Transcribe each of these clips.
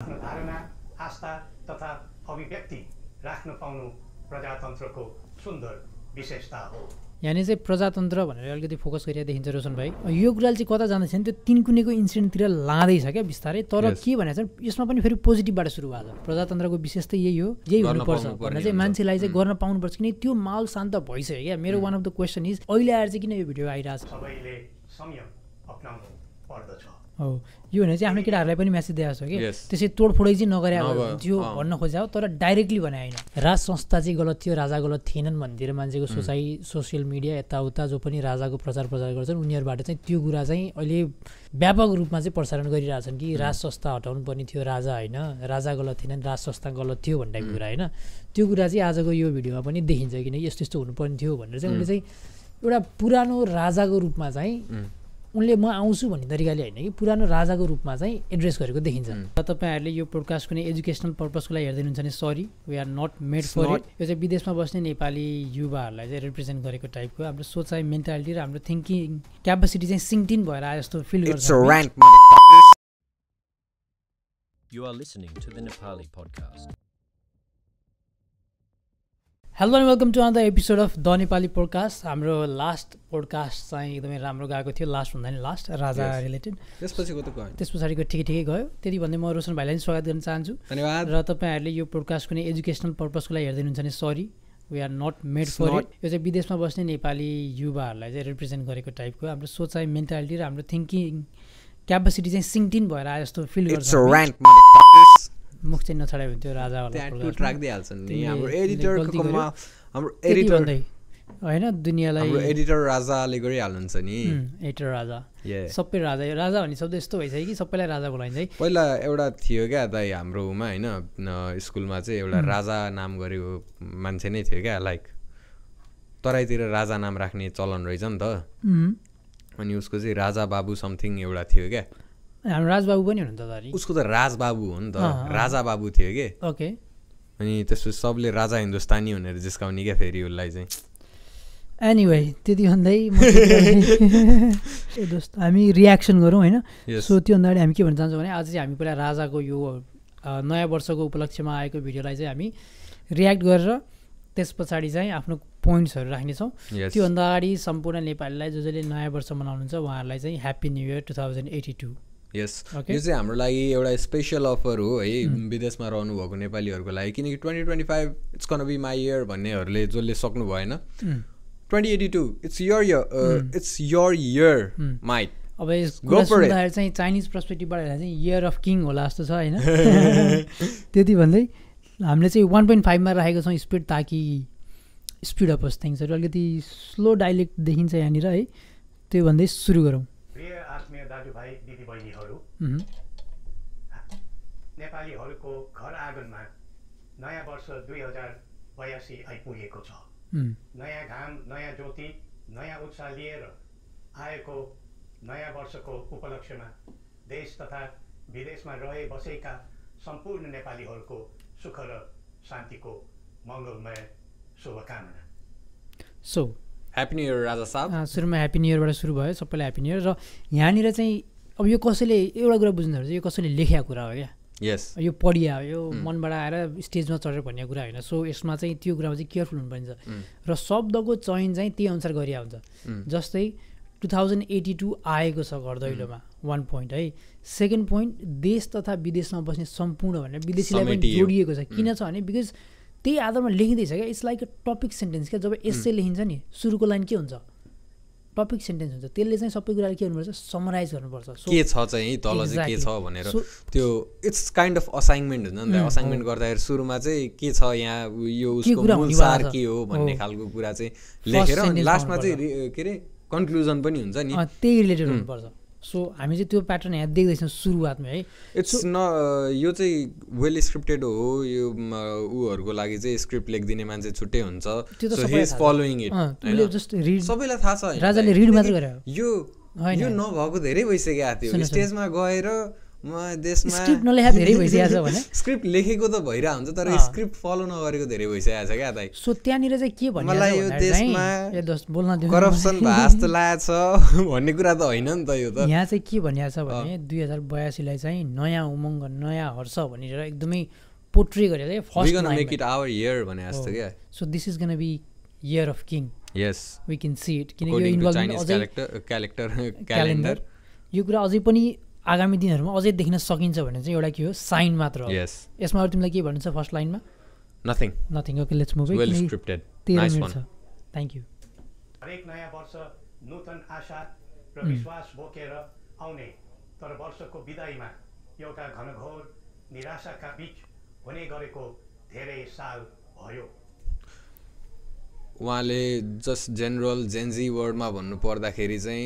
धारणा आस्था तथा अभिव्यक्ति राख्न पाउनु प्रजातन्त्रको सुन्दर विशेषता हो। यानी चाहिँ प्रजातन्त्र भनेर अलिकति फोकस गरिरहेको देखिन्छ रोशन भाइ। यो कुराले चाहिँ कता जाँदैछ नि त्यो तिनकुनेको इन्सिडेन्टतिर लाँदैछ क्या बिस्तारै। तर के भने चाहिँ यसमा पनि फेरि पोजिटिभबाट सुरु भएको छ। प्रजातन्त्रको विशेष त यही हो, यही हुनुपर्छ भनेर चाहिँ मान्छेलाई चाहिँ गर्न पाउनुपर्छ किन त्यो माहौल शान्त भइसक्यो क्या। मेरो one of the question is अहिले आएर चाहिँ किन यो भिडियो आइरहेको छ? सबैले संयम अपनाउनु पर्दछ। हो यो भने चाहिँ आफ्नो केटाहरूलाई पनि मेसेज दिएको छ कि त्यसै तोडफोडै चाहिँ नगरे थियो भन्न खोजेको, तर डाइरेक्टली भने होइन। राज संस्था चाहिँ गलत थियो, राजा गलत थिएनन् भन्दै मान्छेको सोसाइ सोसियल मिडिया यताउता जो पनि राजाको प्रचार गर्छन् उनीहरूबाट चाहिँ त्यो कुरा चाहिँ अहिले व्यापक रूपमा चाहिँ प्रसारण गरिरहेछन् कि राज संस्था हटाउनु पर्ने थियो, राजा होइन, राजा गलत थिएनन्, राज संस्था गलत थियो भन्ने कुरा होइन। त्यो कुरा चाहिँ आजको यो भिडियोमा पनि देखिन्छ किनकि यस्तो यस्तो हुनुपर्ने थियो भनेर चाहिँ उनले चाहिँ एउटा पुरानो राजाको रूपमा चाहिँ उनले म आउँछु भन्ने तरिकाले होइन कि पुरानो राजाको रूपमा चाहिँ एड्रेस गरेको देखिन्छ। र तपाईँहरूले यो पोडकास्ट कुनै एजुकेसनल पर्पजको लागि हेर्दै हुनुहुन्छ भने sorry, we are not made for it. यो चाहिँ विदेशमा बस्ने नेपाली युवाहरूलाई चाहिँ रिप्रेजेन्ट गरेको टाइपको हाम्रो सोचाइ मेन्टालिटी र हाम्रो थिङ्किङ क्यापासिटी चाहिँ सिङ्कटिन भएर आए जस्तो फिल गर्छ। You are listening to the Nepali podcast. Hello and welcome to another episode of the Nepali podcast. हाम्रो लास्ट पोडकास्ट चाहिँ एकदमै राम्रो गएको थियो, लास्ट भन्दा नि लास्ट राजा रिलेटेड। त्यस पछाडिको ठिकै गयो। त्यति भन्दै म रोशन भाइलाई स्वागत गर्न चाहन्छु। धन्यवाद। र तपाईँहरूले यो पोडकास्ट कुनै एजुकेसनल पर्पजको लागि हेर्दै हुनुहुन्छ भने sorry, we are not made for it. यो चाहिँ विदेशमा बस्ने नेपाली युवाहरूलाई चाहिँ रिप्रेजेन्ट गरेको टाइपको हाम्रो सोचाइ मेन्टालिटी र हाम्रो थिङ्किङ क्यापासिटी चाहिँ सिङ्कटिन भएर आए जस्तो फिल गर्छ। मुख चाहिँ नछाडायो भने त्यो राजावाला ट्र्याक दिइहाल्छन् नि हाम्रो एडिटरकोमा, हाम्रो एडिटर होइन दुनियाँलाई एडिटर राजाले गरिहाल्नुहुन्छ नि। एडिटर राजा सबै राजा, राजा भन्ने शब्द यस्तो भइसक्यो कि सबैलाई राजा बोलाइन्छ है। पहिला एउटा थियो क्या दाइ हाम्रोमा होइन स्कुलमा चाहिँ एउटा राजा नाम गरेको मान्छे नै थियो क्या। लाइक तराईतिर राजा नाम राख्ने चलन रहेछ नि त। अनि उसको चाहिँ राजा बाबु समथिङ एउटा थियो क्या। हाम्रो राजबाबु पनि हुनु त उसको त राजबाबु हो नि त, राजा बाबु थियो के। ओके। अनि त्यसपछि सबले राजा हिन्दुस्तानी भनेर जिस्काउने क्या फेरि उसलाई चाहिँ। एनिवे त्यति भन्दै दोस्त हामी रियाक्सन गरौँ होइन। सो त्योभन्दा अगाडि हामी के भन्न चाहन्छौँ भने आज चाहिँ हामी पहिला राजाको यो नयाँ वर्षको उपलक्ष्यमा आएको भिडियोलाई चाहिँ हामी रियाक्ट गरेर त्यस पछाडि चाहिँ आफ्नो पोइन्ट्सहरू राख्नेछौँ। त्योभन्दा अगाडि सम्पूर्ण नेपालीलाई जसले नयाँ वर्ष मनाउनुहुन्छ उहाँहरूलाई चाहिँ ह्याप्पी न्यू इयर 2082। यस यो चाहिँ हाम्रो लागि एउटा स्पेसल अफर हो है विदेशमा रहनुभएको नेपालीहरूको लागि, किनकि 2025 it's can be my year भन्नेहरूले जसले सक्नु भएन 2082 इट्स योर इयर माइट। अब सुन्दाखेरि चाहिँ चाइनिज पर्सपेक्टिभबाट हेर्दा चाहिँ इयर अफ किङ होला जस्तो छ होइन। त्यति भन्दै हामीले चाहिँ 1.5मा राखेको छौँ स्पिड, ताकि स्पिड अप होस् थिङ्सहरू। अलिकति स्लो डाइलेक्ट देखिन्छ यहाँनिर है। त्यो भन्दै सुरु गरौँ। प्रिय आत्मीय दाजुभाइ दिदीबहिनीहरू, नेपालीहरूको घर आँगनमा नयाँ वर्ष 2082 आइपुगेको छ। नयाँ घाम, नयाँ ज्योति, नयाँ उत्साह लिएर आएको नयाँ वर्षको उपलक्ष्यमा देश तथा विदेशमा रहे बसेका सम्पूर्ण नेपालीहरूको सुख र शान्तिको मङ्गलमय शुभकामना। सो ह्याप्पी न्यू इयर राजा साहब। सुरुमा ह्याप्पी न्यू इयरबाट सुरु भयो, सबैलाई ह्याप्पी न्यू इयर। र यहाँनिर चाहिँ अब यो कसैले एउटा कुरा बुझ्नुहरू चाहिँ यो कसैले लेखेको कुरा हो क्या। यस यो पढिया हो, यो मनबाट आएर स्टेजमा चढेर भन्ने कुरा होइन। सो यसमा चाहिँ त्यो कुरामा चाहिँ केयरफुल हुनुपर्छ र शब्दको चयन चाहिँ त्यही अनुसार गरिया हुन्छ। जस्तै 2082 आएको छ घर दैलोमा 1 पोइन्ट है। सेकेन्ड पोइन्ट देश तथा विदेशमा बस्ने सम्पूर्ण भनेर विदेशीलाई पनि जोडिएको छ। किन छ भने बिकज त्यही आधारमा लेखिँदैछ क्या। It's like a topic sentence क्या। जब एस्से लेखिन्छ नि सुरुको लाइन के हुन्छ, टपिक सेन्टेन्स हुन्छ। त्यसले चाहिँ सबै कुराले के गर्नुपर्छ, समराइज गर्नुपर्छ के छ चाहिँ तल चाहिँ के छ भनेर। त्यो इट्स काइन्ड अफ असाइनमेन्ट हुन्छ नि त। असाइनमेन्ट गर्दाखेरि सुरुमा चाहिँ के छ यहाँ यो उसको मूल सार के हो भन्ने खालको कुरा चाहिँ लेखेर अनि लास्टमा चाहिँ के अरे कन्क्लुजन पनि हुन्छ नि, त्यही रिलेटेड हुनुपर्छ। सो हामी चाहिँ त्यो प्याटर्न यहाँ देख्दैछौँ सुरुवातमा है। इट्स न यो चाहिँ वेल स्क्रिप्टेड हो। यो उहरूको लागि चाहिँ स्क्रिप्ट लेखिदिने मान्छे छुट्टै हुन्छ। So he is following it. सबैलाई थाहा छ राजाले रिड मात्र गरे। यो नभएको धेरै भइसक्यो थियो। स्टेजमा गएर म देशमा स्क्रिप्ट नलेखा धेरै भइसकेको छ भने स्क्रिप्ट लेखेको त भइरहेको हुन्छ तर स्क्रिप्ट फलो नगरेको धेरै भइसकेको छ क्या दाइ। सो त्यहाँनिर चाहिँ के भन्नु मलाई यो देशमा बोल्न दिनु करप्सन भए जस्तो लागेको छ भन्ने कुरा त होइन नि त यो त। यहाँ चाहिँ के भनिएको छ भने 2082 लाई चाहिँ नयाँ उमङ्ग नयाँ हर्ष भनेर एकदमै पोर्ट्रे गरेर first we gonna make it our year भने जस्तो क्या। So this is gonna be year of king. Yes we can see it किनकि यो इन्भल्भमेन्ट क्यालेन्डर यो कुरा अझै पनि आगामी दिनहरूमा अझै देख्न सकिन्छ भने चाहिँ एउटा के हो साइन मात्र हो। यसमा अरू तिमीलाई के भन्नु छ फर्स्ट लाइनमा? Nothing nothing. Okay let's move. Well scripted nice one. Thank you. हरेक नयाँ वर्ष नूतन आशा र विश्वास बोकेर आउने तर वर्षको बिदाईमा एउटा घनघोर निराशाका बीच हुने गरेको धेरै साल भयो। उहाँले जस्ट जेनरल जेन्जी वर्डमा भन्नु पर्दाखेरि चाहिँ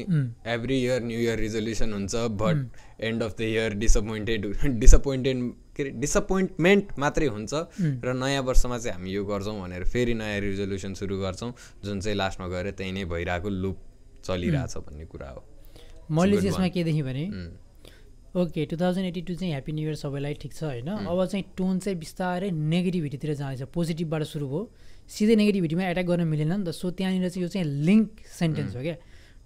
every year new year resolution हुन्छ but end of the year disappointment मात्रै हुन्छ र नयाँ वर्षमा चाहिँ हामी यो गर्छौँ भनेर फेरि नयाँ रिजोल्युसन सुरु गर्छौँ जुन चाहिँ लास्टमा गएर त्यही नै भइरहेको लुप चलिरहेछ भन्ने कुरा हो। मैले त्यसमा के देखेँ भने ओके 2082 चाहिँ ह्याप्पी न्यू इयर सबैलाई ठिक छ होइन। अब चाहिँ टोन चाहिँ बिस्तारै नेगेटिभिटीतिर जाँदैछ। पोजिटिभबाट सुरु भयो सिधै नेगेटिभिटीमा एट्याक गर्न मिलेन नि त। सो त्यहाँनिर चाहिँ यो चाहिँ लिङ्क सेन्टेन्स हो क्या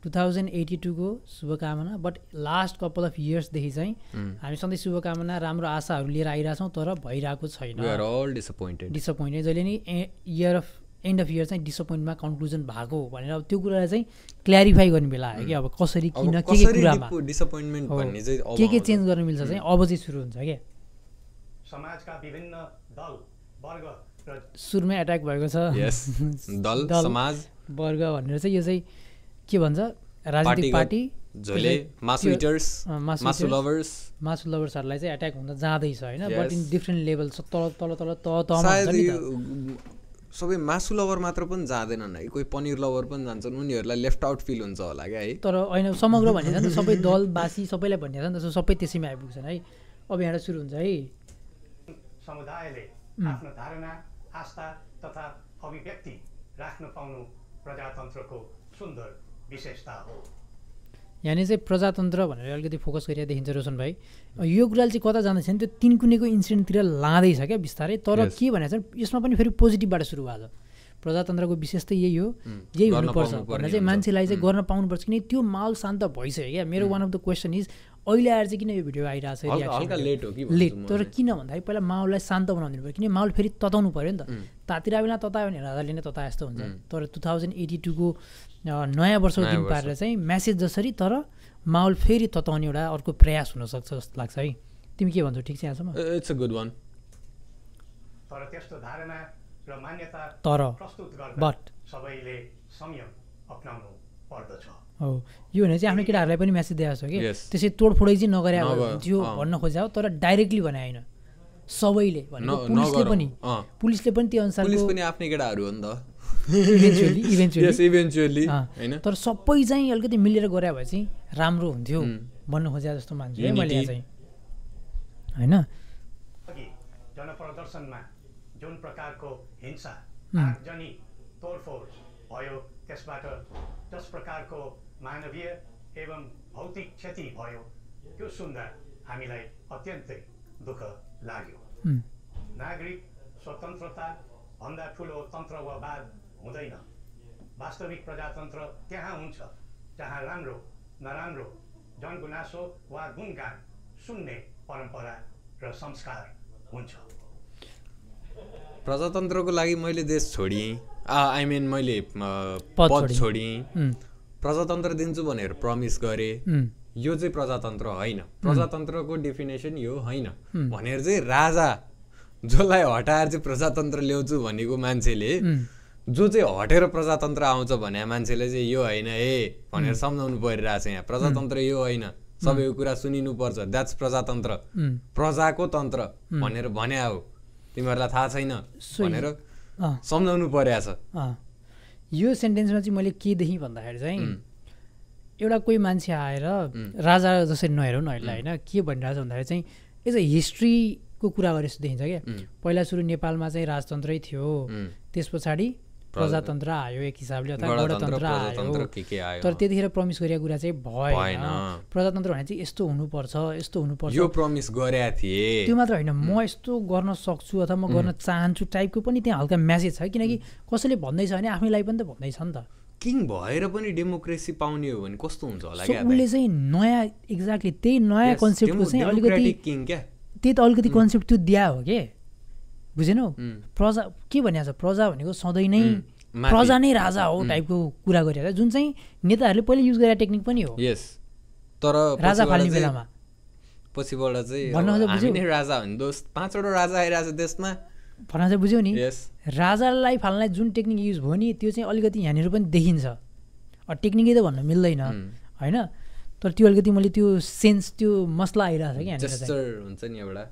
2082 को शुभकामना बट लास्ट कपाल अफ इयर्सदेखि चाहिँ हामी सधैँ शुभकामना राम्रो आशाहरू लिएर आइरहेछौँ तर भइरहेको छैन। डिसपोइन्टेड जहिले नि year of and of year चाहिँ डिसपोइन्टमा कन्क्लुजन भएको भनेर अब त्यो कुरालाई चाहिँ क्ल्यारिफाई गर्ने बेला आयो कि अब कसरी किन के कुरामा डिसपोइन्टमेन्ट भन्ने चाहिँ के चेन्ज गर्न मिल्छ चाहिँ अब चाहिँ सुरु हुन्छ क्या। समाजका विभिन्न दल वर्ग सुरुमै एट्याक भएको छ दल समाज वर्ग भनेर चाहिँ यो चाहिँ के भन्छ राजनीतिक पार्टी मासु लभर्सहरूलाई चाहिँ एट्याक हुन जाँदैछ होइन बट इन डिफ्रेन्ट लेभल तल सबै मासु लभर मात्र पनि जाँदैनन् है कोही पनिर लभर पनि जान्छन् उनीहरूलाई लेफ्ट आउट फिल हुन्छ होला क्या है। तर होइन समग्र भनिन्छ नि सबै दलवासी सबैलाई भनिन्छ नि त सबै त्यसैमा आइपुग्छन् है। अब यहाँबाट सुरु हुन्छ है। समुदायले आफ्नो धारणा आस्था तथा अभिव्यक्ति राख्न पाउनु प्रजातन्त्रको सुन्दर विशेषता हो। यहाँनिर चाहिँ प्रजातन्त्र भनेर अलिकति फोकस गरिरहेको देखिन्छ रोशन भाइ। यो कुराले चाहिँ कता जाँदैछ भने त्यो तिनकुनेको इन्सिडेन्टतिर लाँदैछ क्या बिस्तारै। तर के भनेको छ यसमा पनि फेरि पोजिटिभबाट सुरु भएको छ। प्रजातन्त्रको विशेष त यही हो यही हुनुपर्छ भनेर चाहिँ मान्छेलाई चाहिँ गर्न पाउनुपर्छ किनकि त्यो माहौल शान्त भइसक्यो क्या। मेरो one of the question is अहिले आएर चाहिँ किन यो भिडियो आइरहेको छ लेट तर किन भन्दाखेरि पहिला माहौललाई शान्त बनाउनु पऱ्यो किनकि माहौल फेरि तताउनु पऱ्यो नि त। तातिर बेला ततायो भने राजाले नै तताए जस्तो हुन्छ। तर 2082 को नयाँ वर्षको दिन पारेर चाहिँ म्यासेज जसरी तर माहौल फेरि तताउने एउटा अर्को प्रयास हुनसक्छ जस्तो लाग्छ है। तिमी के भन्छौ? ठिक छ यहाँसम्म? It's a good one. तर त्यस्तो धारणा र मान्यता प्रस्तुत गर्दा सबैले संयम अपनाउनु पर्दछ। हो यो भने चाहिँ आफ्नो केटाहरूलाई पनि म्यासेज दिएको छ कि त्यसै तोडफोडै चाहिँ नगरे थियो भन्न खोजा हो तर डाइरेक्टली भने होइन सबैले पुलिसले पनि त्यो अनुसारको पनि आफ्नै केटाहरू हो नि त इभेन्चुअली हैन। तर सबै चाहिँ अलिकति मिलेर गरे भए चाहिँ राम्रो हुन्थ्यो भन्न खोजे जस्तो मान्छु है मैले चाहिँ हैन। जनप्रदर्शनमा जुन प्रकारको हिंसा आगजनी तोडफोड भयो त्यसबाट जस प्रकारको मानवीय एवं भौतिक क्षति भयो त्यो सुन्दा हामीलाई अत्यन्तै दुःख लाग्यो। नागरिक स्वतन्त्रता भन्दा ठुलो तन्त्रवाद हुँदैन। वास्तविक प्रजातन्त्र त्यहाँ हुन्छ जहाँ राम्रो नराम्रो जनगुनासो वा गुणगान सुन्ने परम्परा र संस्कार हुन्छ। प्रजातन्त्रको लागि मैले देश छोडिएँ आई मिन मैले पद छोडिएँ प्रजातन्त्र दिन्छु भनेर प्रमिस गरेँ यो चाहिँ प्रजातन्त्र होइन। प्रजातन्त्रको डेफिनेसन यो होइन भनेर चाहिँ राजा जसलाई हटाएर चाहिँ प्रजातन्त्र ल्याउँछु भनेको मान्छेले जो चाहिँ हटेर प्रजातन्त्र आउँछ भने मान्छेले चाहिँ यो होइन है भनेर सम्झाउनु परिरहेछ। यहाँ प्रजातन्त्र यो होइन सबैको कुरा सुनिनुपर्छ द्याट्स प्रजातन्त्र प्रजाको तन्त्र भनेर भने हो तिमीहरूलाई थाहा छैन भनेर सम्झाउनु परेछ। यो सेन्टेन्समा चाहिँ मैले के देखेँ भन्दाखेरि चाहिँ एउटा कोही मान्छे आएर राजा जसरी नहेरौँ न अहिले होइन के भनिरहेछ भन्दाखेरि चाहिँ एज अ हिस्ट्रीको कुरा गरे जस्तो देखिन्छ क्या। पहिला सुरु नेपालमा चाहिँ राजतन्त्रै थियो त्यस पछाडि प्रजातन्त्र आयो एक हिसाबले अथवा गणतन्त्र आयो तर त्यतिखेर प्रमिस गरेको कुरा चाहिँ भएन प्रजातन्त्र भने चाहिँ यस्तो हुनुपर्छ यो प्रमिस गरेका थिए त्यो मात्र होइन म यस्तो गर्न सक्छु अथवा म गर्न चाहन्छु टाइपको पनि त्यहाँ हल्का म्यासेज छ किनकि कसैले भन्दैछ भने आफ्नै लागि पनि त भन्दैछ नि त किङ भएर पनि डेमोक्रेसी पाउने हो भने कस्तो हुन्छ होला क्या उसले चाहिँ नयाँ एक्ज्याक्टली त्यही नयाँ कन्सेप्टको चाहिँ अलिकति किङ क्या त्यही त अलिकति कन्सेप्ट त्यो दिया हो के बुझेनौ प्रजा के भनिएको छ प्रजा भनेको सधैँ नै प्रजा नै राजा हो टाइपको कुरा गरिरहेको छ जुन चाहिँ नेताहरूले पहिले युज गरेको टेक्निक पनि हो यस तर राजा फाल्ने बेलामा पछिबाट चाहिँ हामी नै राजा हो नि दोस्त 5 वटा राजा आइरहेको छ देशमा भन्न चाहिँ बुझ्यौ नि राजालाई फाल्नलाई जुन टेक्निक युज भयो नि त्यो चाहिँ अलिकति यहाँनिर पनि देखिन्छ टेक्निकै त भन्न मिल्दैन होइन तर त्यो अलिकति मैले त्यो सेन्स त्यो मसला आइरहेको छ कि यहाँनिर हुन्छ नि एउटा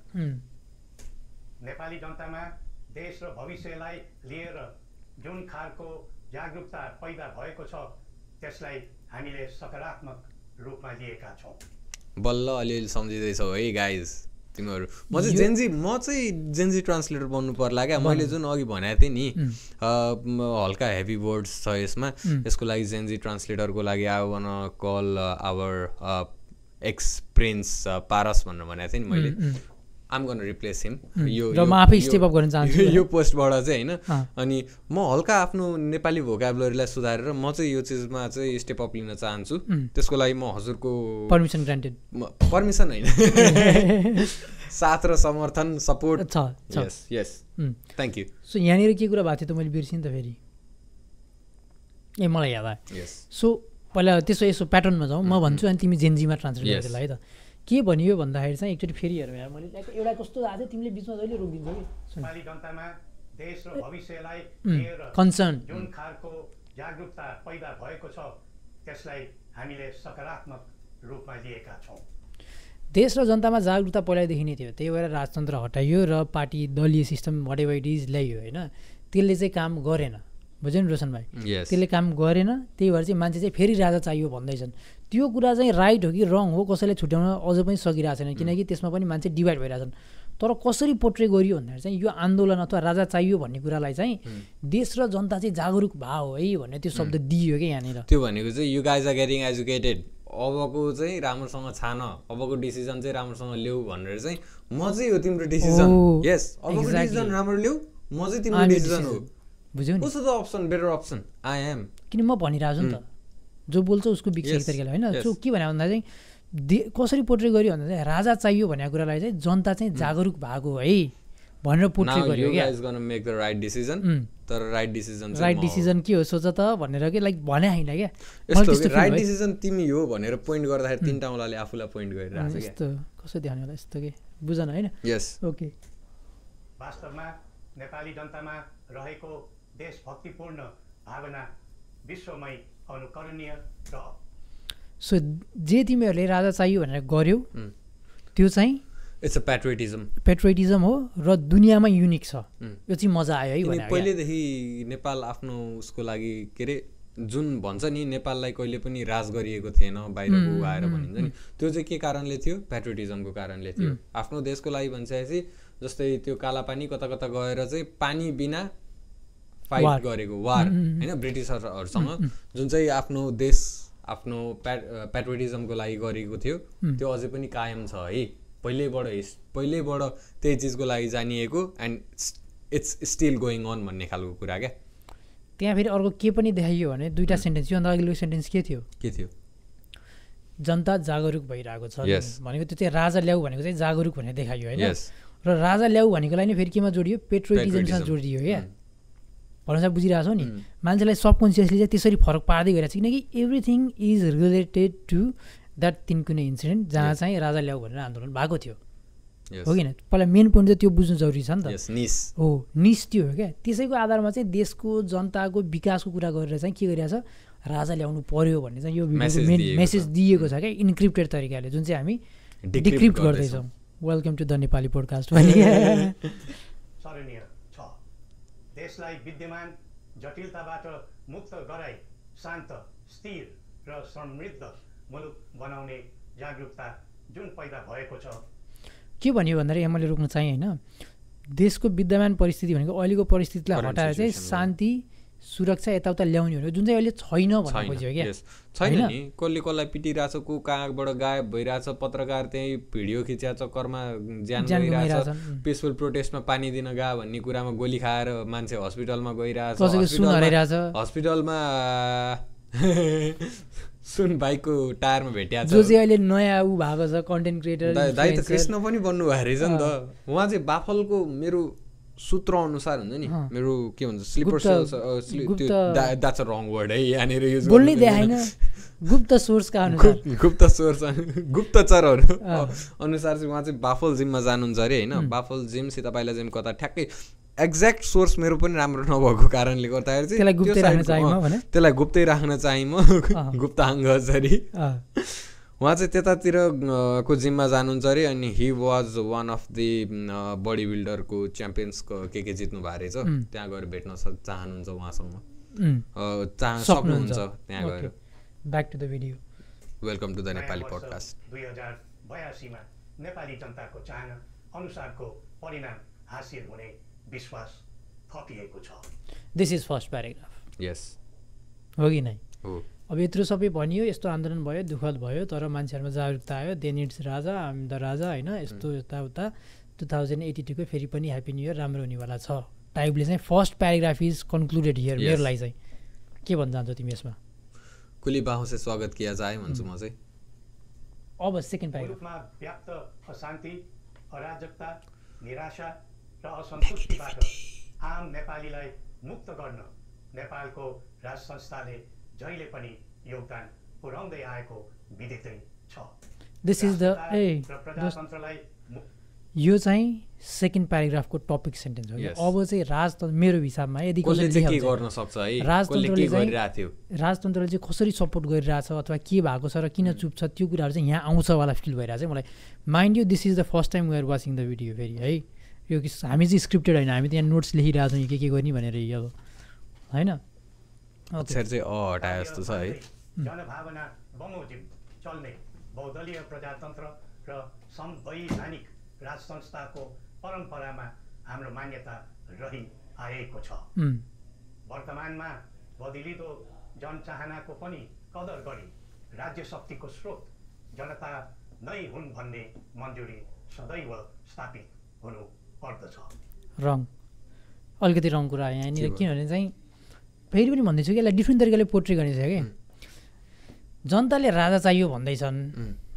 नेपाली जनतामा देश र भविष्यलाई लिएर जुन खालको जागरुकता पैदा भएको छ त्यसलाई हामीले सकारात्मक रूपमा लिएका छौँ बल्ल अलिअलि सम्झिँदैछौ है गाइज तिमीहरू म चाहिँ जेन्जी ट्रान्सलेटर बन्नु पर्ला क्या मैले जुन अघि भनेको थिएँ नि हल्का हेभी वर्ड्स छ यसमा यसको लागि जेन्जी ट्रान्सलेटरको लागि I want call our ex prince Paras भनेर भनेको थिएँ नि मैले आम गर्न रिप्लेस हिम यो पोस्टबाट चाहिँ होइन अनि म हल्का आफ्नो नेपाली भोकाबुलरीलाई सुधारेर म चाहिँ यो चिजमा चाहिँ स्टेप अप लिन चाहन्छु त्यसको लागि म हजुरको पर्मिसन ग्रान्टेड पर्मिसन होइन साथ र समर्थन सपोर्ट छ यस थ्याङ्क यू सो यहाँनिर के कुरा भएको थियो त मैले बिर्सेँ नि त फेरि मलाई याद आयो सो पहिला त्यसो यसो प्याटर्नमा जाउँ म भन्छु अनि तिमी जेन्जीमा ट्रान्सलेट गरिदिनु है त के भनियो भन्दाखेरि चाहिँ एकचोटि फेरि हेरौँ यार मैले एउटा कस्तो आएको थियो तिमीले बिचमा जहिले रोकिदिन्छौ कि नेपाली जनतामा देश र भविष्यलाई लिएर कन्सर्न जुन खालको जागरुकता पैदा भएको छ त्यसलाई हामीले सकारात्मक रूपमा लिएका छौँ देश र जनतामा जागरुकता पहिल्यैदेखि नै थियो त्यही भएर राजतन्त्र हटाइयो र पार्टी दलीय system whatever it is ल्याइयो होइन त्यसले चाहिँ काम गरेन बुझ्यो नि रोशन भाइ त्यसले काम गरेन त्यही भएर चाहिँ मान्छे चाहिँ फेरि राजा चाहियो भन्दैछन् त्यो कुरा चाहिँ राइट हो कि रङ हो कसैले छुट्याउन अझ पनि सकिरहेको छैन किनकि त्यसमा पनि मान्छे डिभाइड भइरहेछन् तर कसरी पोर्ट्रे गरियो भन्दाखेरि चाहिँ यो आन्दोलन अथवा राजा चाहियो भन्ने कुरालाई चाहिँ देश र जनता चाहिँ जागरुक भयो है भन्ने त्यो शब्द दिइयो कि यहाँनिर त्यो भनेको चाहिँ you guys are getting educated अबको चाहिँ राम्रोसँग छान अबको डिसिजन चाहिँ राम्रोसँग ल्याऊ भनेर चाहिँ म चाहिँ हो तिम्रो डिसिजन यस अबको डिसिजन राम्रो ल्याऊ म चाहिँ तिम्रो डिसिजन हो बुझ्यौ नि कस्तो the option better option I am किन म भनिरहेको छु नि त जो बोल्छ उसको विकसित तरिकाले होइन सो के भने भन्दा चाहिँ कसरी पोर्ट्रे गर्यो भन्दा चाहिँ राजा चाहियो भनेको कुरालाई चाहिँ जनता चाहिँ जागरुक भएको है भनेर पोर्ट्रे गर्यो क्या मेक द राइट डिसिजन तर राइट डिसिजन के हो सोच त भनेर के लाइक भने होइन क्या राइट डिसिजन तिमी हो भनेर पोइन्ट गर्दाखेरि तीनटा औँलाले आफूलाई पोइन्ट गरिरहेको छ यस्तो कसो ध्यान होला यस्तो के बुझन होइन यस ओके वास्तवमा नेपाली जनतामा रहेको देशभक्तिपूर्ण भावना विश्वमै अनुकरणीय र सो जे तिमीहरूले राजा चाहियो भनेर गर्यौ त्यो चाहिँ इट्स अ पेट्रियटिजम हो र दुनियाँमा युनिक छ यो चाहिँ मजा आयो है भने पहिलेदेखि नेपाल आफ्नो उसको लागि के अरे जुन भन्छ नि नेपाललाई कहिले पनि राज गरिएको थिएन बाहिरको आएर भनिन्छ नि त्यो चाहिँ के कारणले थियो पेट्रियटिजमको कारणले थियो आफ्नो देशको लागि भनिसकेपछि जस्तै त्यो कालापानी कता कता गएर चाहिँ पानी बिना फाइट गरेको वार होइन ब्रिटिसहरूसँग जुन चाहिँ आफ्नो देश आफ्नो पेट्रियटिजमको लागि गरेको थियो त्यो अझै पनि कायम छ है पहिल्यैबाट त्यही चिजको लागि जानिएको and it's still going on भन्ने खालको कुरा क्या त्यहाँ फेरि अर्को के पनि देखाइयो भने दुईवटा सेन्टेन्स यो अन्त अघिल्लो सेन्टेन्स के थियो जनता जागरुक भइरहेको छ भनेको त्यो चाहिँ राजा ल्याऊ भनेको चाहिँ जागरुक भनेर देखाइयो होइन र राजा ल्याऊ भनेको लागि फेरि केमा जोडियो पेट्रियटिजमसँग जोडियो क्या भन्न चाहिँ बुझिरहेको छौ नि मान्छेलाई सबकन्सियसली चाहिँ त्यसरी फरक पार्दै गइरहेको छ किनकि everything is related to that तिन कुनै इन्सिडेन्ट जहाँ चाहिँ राजा ल्याऊ भनेर आन्दोलन भएको थियो हो किन पहिला मेन पोइन्ट चाहिँ त्यो बुझ्नु जरुरी छ नि त हो निस त्यो हो क्या त्यसैको आधारमा चाहिँ देशको जनताको विकासको कुरा गरेर चाहिँ के गरिरहेको छ राजा ल्याउनु पर्यो भन्ने चाहिँ यो मेन मेसेज दिएको छ क्या इन्क्रिप्टेड तरिकाले जुन चाहिँ हामी डिक्रिप्ट गर्दैछौँ welcome to the Nepali podcast देशलाई विद्यमान जटिलताबाट मुक्त गराई शान्त स्थिर र समृद्ध मुलुक बनाउने जागरुकता जुन पैदा भएको छ के भन्यो भन्दाखेरि मैले रोक्न चाहेँ होइन देशको विद्यमान परिस्थिति भनेको अहिलेको परिस्थितिलाई हटाएर चाहिँ शान्ति सुरक्षा यताउता ल्याउने हो जुन चाहिँ अहिले छैन भन्नु खोज्यो क्या छैन नि कसले कसलाई पिटिरहेछ को कहाँबाट गायब भइरहेछ पत्रकार त्यही भिडियो खिच्या चक्करमा ज्यान गइरहेछ पिसफुल प्रोटेस्टमा पानी दिन गयो भन्ने कुरामा गोली खाएर मान्छे हस्पिटलमा गइरहेछ हस्पिटलमा सुन भाइको टायरमा भेटिया छ जो चाहिँ अहिले नयाँ ऊ भएको छ कन्टेन्ट क्रिएटर दाइ त कृष्ण पनि बन्नु भएको रहेछ नि त उहाँ चाहिँ बाफलको मेरो सूत्र अनुसार हुन्छ नि मेरो के भन्छ slipper that's a wrong word है यहाँनिर युज बोल्नै देखाइन गुप्त सोर्सका अनुसार गुप्तचरहरू अनुसार चाहिँ उहाँ चाहिँ बाफल जिममा जानुहुन्छ अरे होइन बाफल जिम सीतापाइला जिम कता ठ्याक्कै एक्ज्याक्ट सोर्स मेरो पनि राम्रो नभएको कारणले गर्दाखेरि चाहिँ त्यसलाई गुप्तै राख्न चाहिँ म गुप्ताङ्ग जरी उहाँ चाहिँ त्यतातिर को जिममा जानुहुन्छ अरे अनि he was one of the body बिल्डरको च्याम्पियन्सको के जित्नु भएको रहेछ त्यहाँ गएर भेट्न चाहनुहुन्छ उहाँसँग सक्नुहुन्छ त्यहाँ गएर back to the video welcome to the Nepali podcast 2082 मा नेपाली जनताको चाहना अनुसारको परिणाम हासिल हुने विश्वास थपिएको छ दिस इज फर्स्ट प्याराग्राफ यस हो कि नै हो अब यत्रो सबै भनियो यस्तो आन्दोलन भयो दुःखद भयो तर मान्छेहरूमा जागरुकता आयो दे निड्स राजा आम द राजा होइन यस्तो यताउता 2082 को फेरि पनि ह्याप्पी न्यू इयर राम्रो हुनेवाला छ टाइपले चाहिँ first paragraph is concluded here मेरो लागि चाहिँ के भन्न चाहन्छौ तिमी यसमा कुली बाहु से स्वागत किया जाए भन्छु म चाहिँ अब सेकेन्ड प्याराग्राफमा व्याप्त अशान्ति अराजकता निराशा र असन्तुष्टिबाट आम नेपालीलाई मुक्त गर्न नेपालको राज संस्थाले जहिले पनि योगदान पुर्याउँदै आएको विदितै छ दिस इज द प्रजातन्त्रलाई यो चाहिँ सेकेन्ड प्याराग्राफको टपिक सेन्टेन्स हो अब चाहिँ राजतन्त्र मेरो हिसाबमा यदि कसले गर्न सक्छ है राजतन्त्रले चाहिँ कसरी सपोर्ट गरिरहेछ अथवा के भएको छ र किन चुप छ त्यो कुराहरू चाहिँ यहाँ आउँछ वाला फिल भइरहेछ मलाई mind you this is the first time we are watching the video फेरि है यो हामी चाहिँ स्क्रिप्टेड होइन हामी त यहाँ नोट्स लेखिरहेको छौँ के गर्ने भनेर अब होइन अक्षर चाहिँ हटाए जस्तो छ है जनभावना बमोजिम चल्ने बहुदलीय प्रजातन्त्र र संवैधानिक राज संस्थाको परम्परामा हाम्रो मान्यता रहि आएको छ वर्तमानमा बदलिँदो जनचाहनाको पनि कदर गरी राज्य शक्तिको स्रोत जनता नै हुन् भन्ने मन्जुरी सदैव स्थापित हुनु पर्दछ रङ अलिकति रङ कुरा यहाँनिर किनभने चाहिँ फेरि पनि भन्दैछु कि यसलाई डिफ्रेन्ट तरिकाले पोर्ट्रेट गर्ने छ कि जनताले राजा चाहियो भन्दैछन्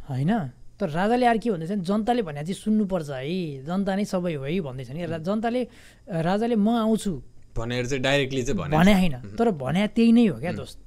होइन तर राजाले अरू के भन्दैछन् जनताले भने चाहिँ सुन्नुपर्छ है जनता नै सबै हो है भन्दैछ नि जनताले राजाले म आउँछु भनेर चाहिँ डाइरेक्टली चाहिँ भने होइन तर भने त्यही नै हो क्या दोस्त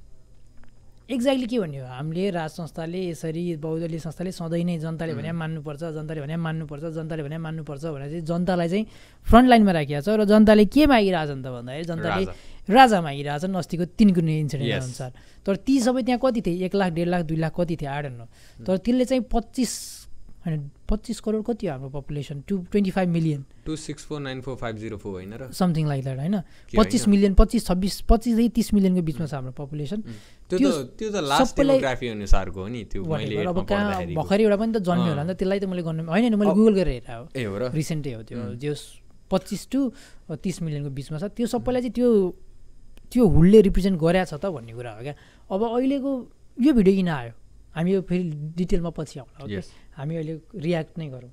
एक्ज्याक्टली के भन्ने हो हामीले राज संस्थाले यसरी बहुदलीय संस्थाले सधैँ नै जनताले भने मान्नुपर्छ जनताले भने मान्नुपर्छ जनताले भने मान्नुपर्छ भनेर चाहिँ जनतालाई चाहिँ फ्रन्ट लाइनमा राखिएको छ र जनताले के मागिरहेछन् त भन्दाखेरि जनताले राजा मागिरहेछन् अस्तिको 3 को इन्सिडेन्ट अनुसार तर ती सबै त्यहाँ कति थिए 1 लाख 1.5 लाख 2 लाख कति थिए आई डोन्ट नो तर त्यसले चाहिँ 25 करोड कति हो हाम्रो पपुलेसन 225 मिलियन 2649450 होइन र समथिङ लाइक द्याट होइन 25 मिलियन 25 30 मिलियनको बिचमा छ हाम्रो पपुलेसन त्यो त लास्ट डेमोग्राफी अनुसारको हो नि त्यो मैले अब कहाँ भर्खरै एउटा पनि त जन्मियो होला नि त त्यसलाई त मैले गर्नु होइन नि मैले गुगल गरेर हेरेँ हो रिसेन्टै हो त्यो 25 to 30 मिलियनको बिचमा छ त्यो सबैलाई चाहिँ त्यो हुलले रिप्रेजेन्ट गरेछ त भन्ने कुरा हो क्या अब अहिलेको यो भिडियो किन आयो हामी यो फेरि डिटेलमा पछि आउँला ओके हामी अहिले रियाक्ट नै गरौँ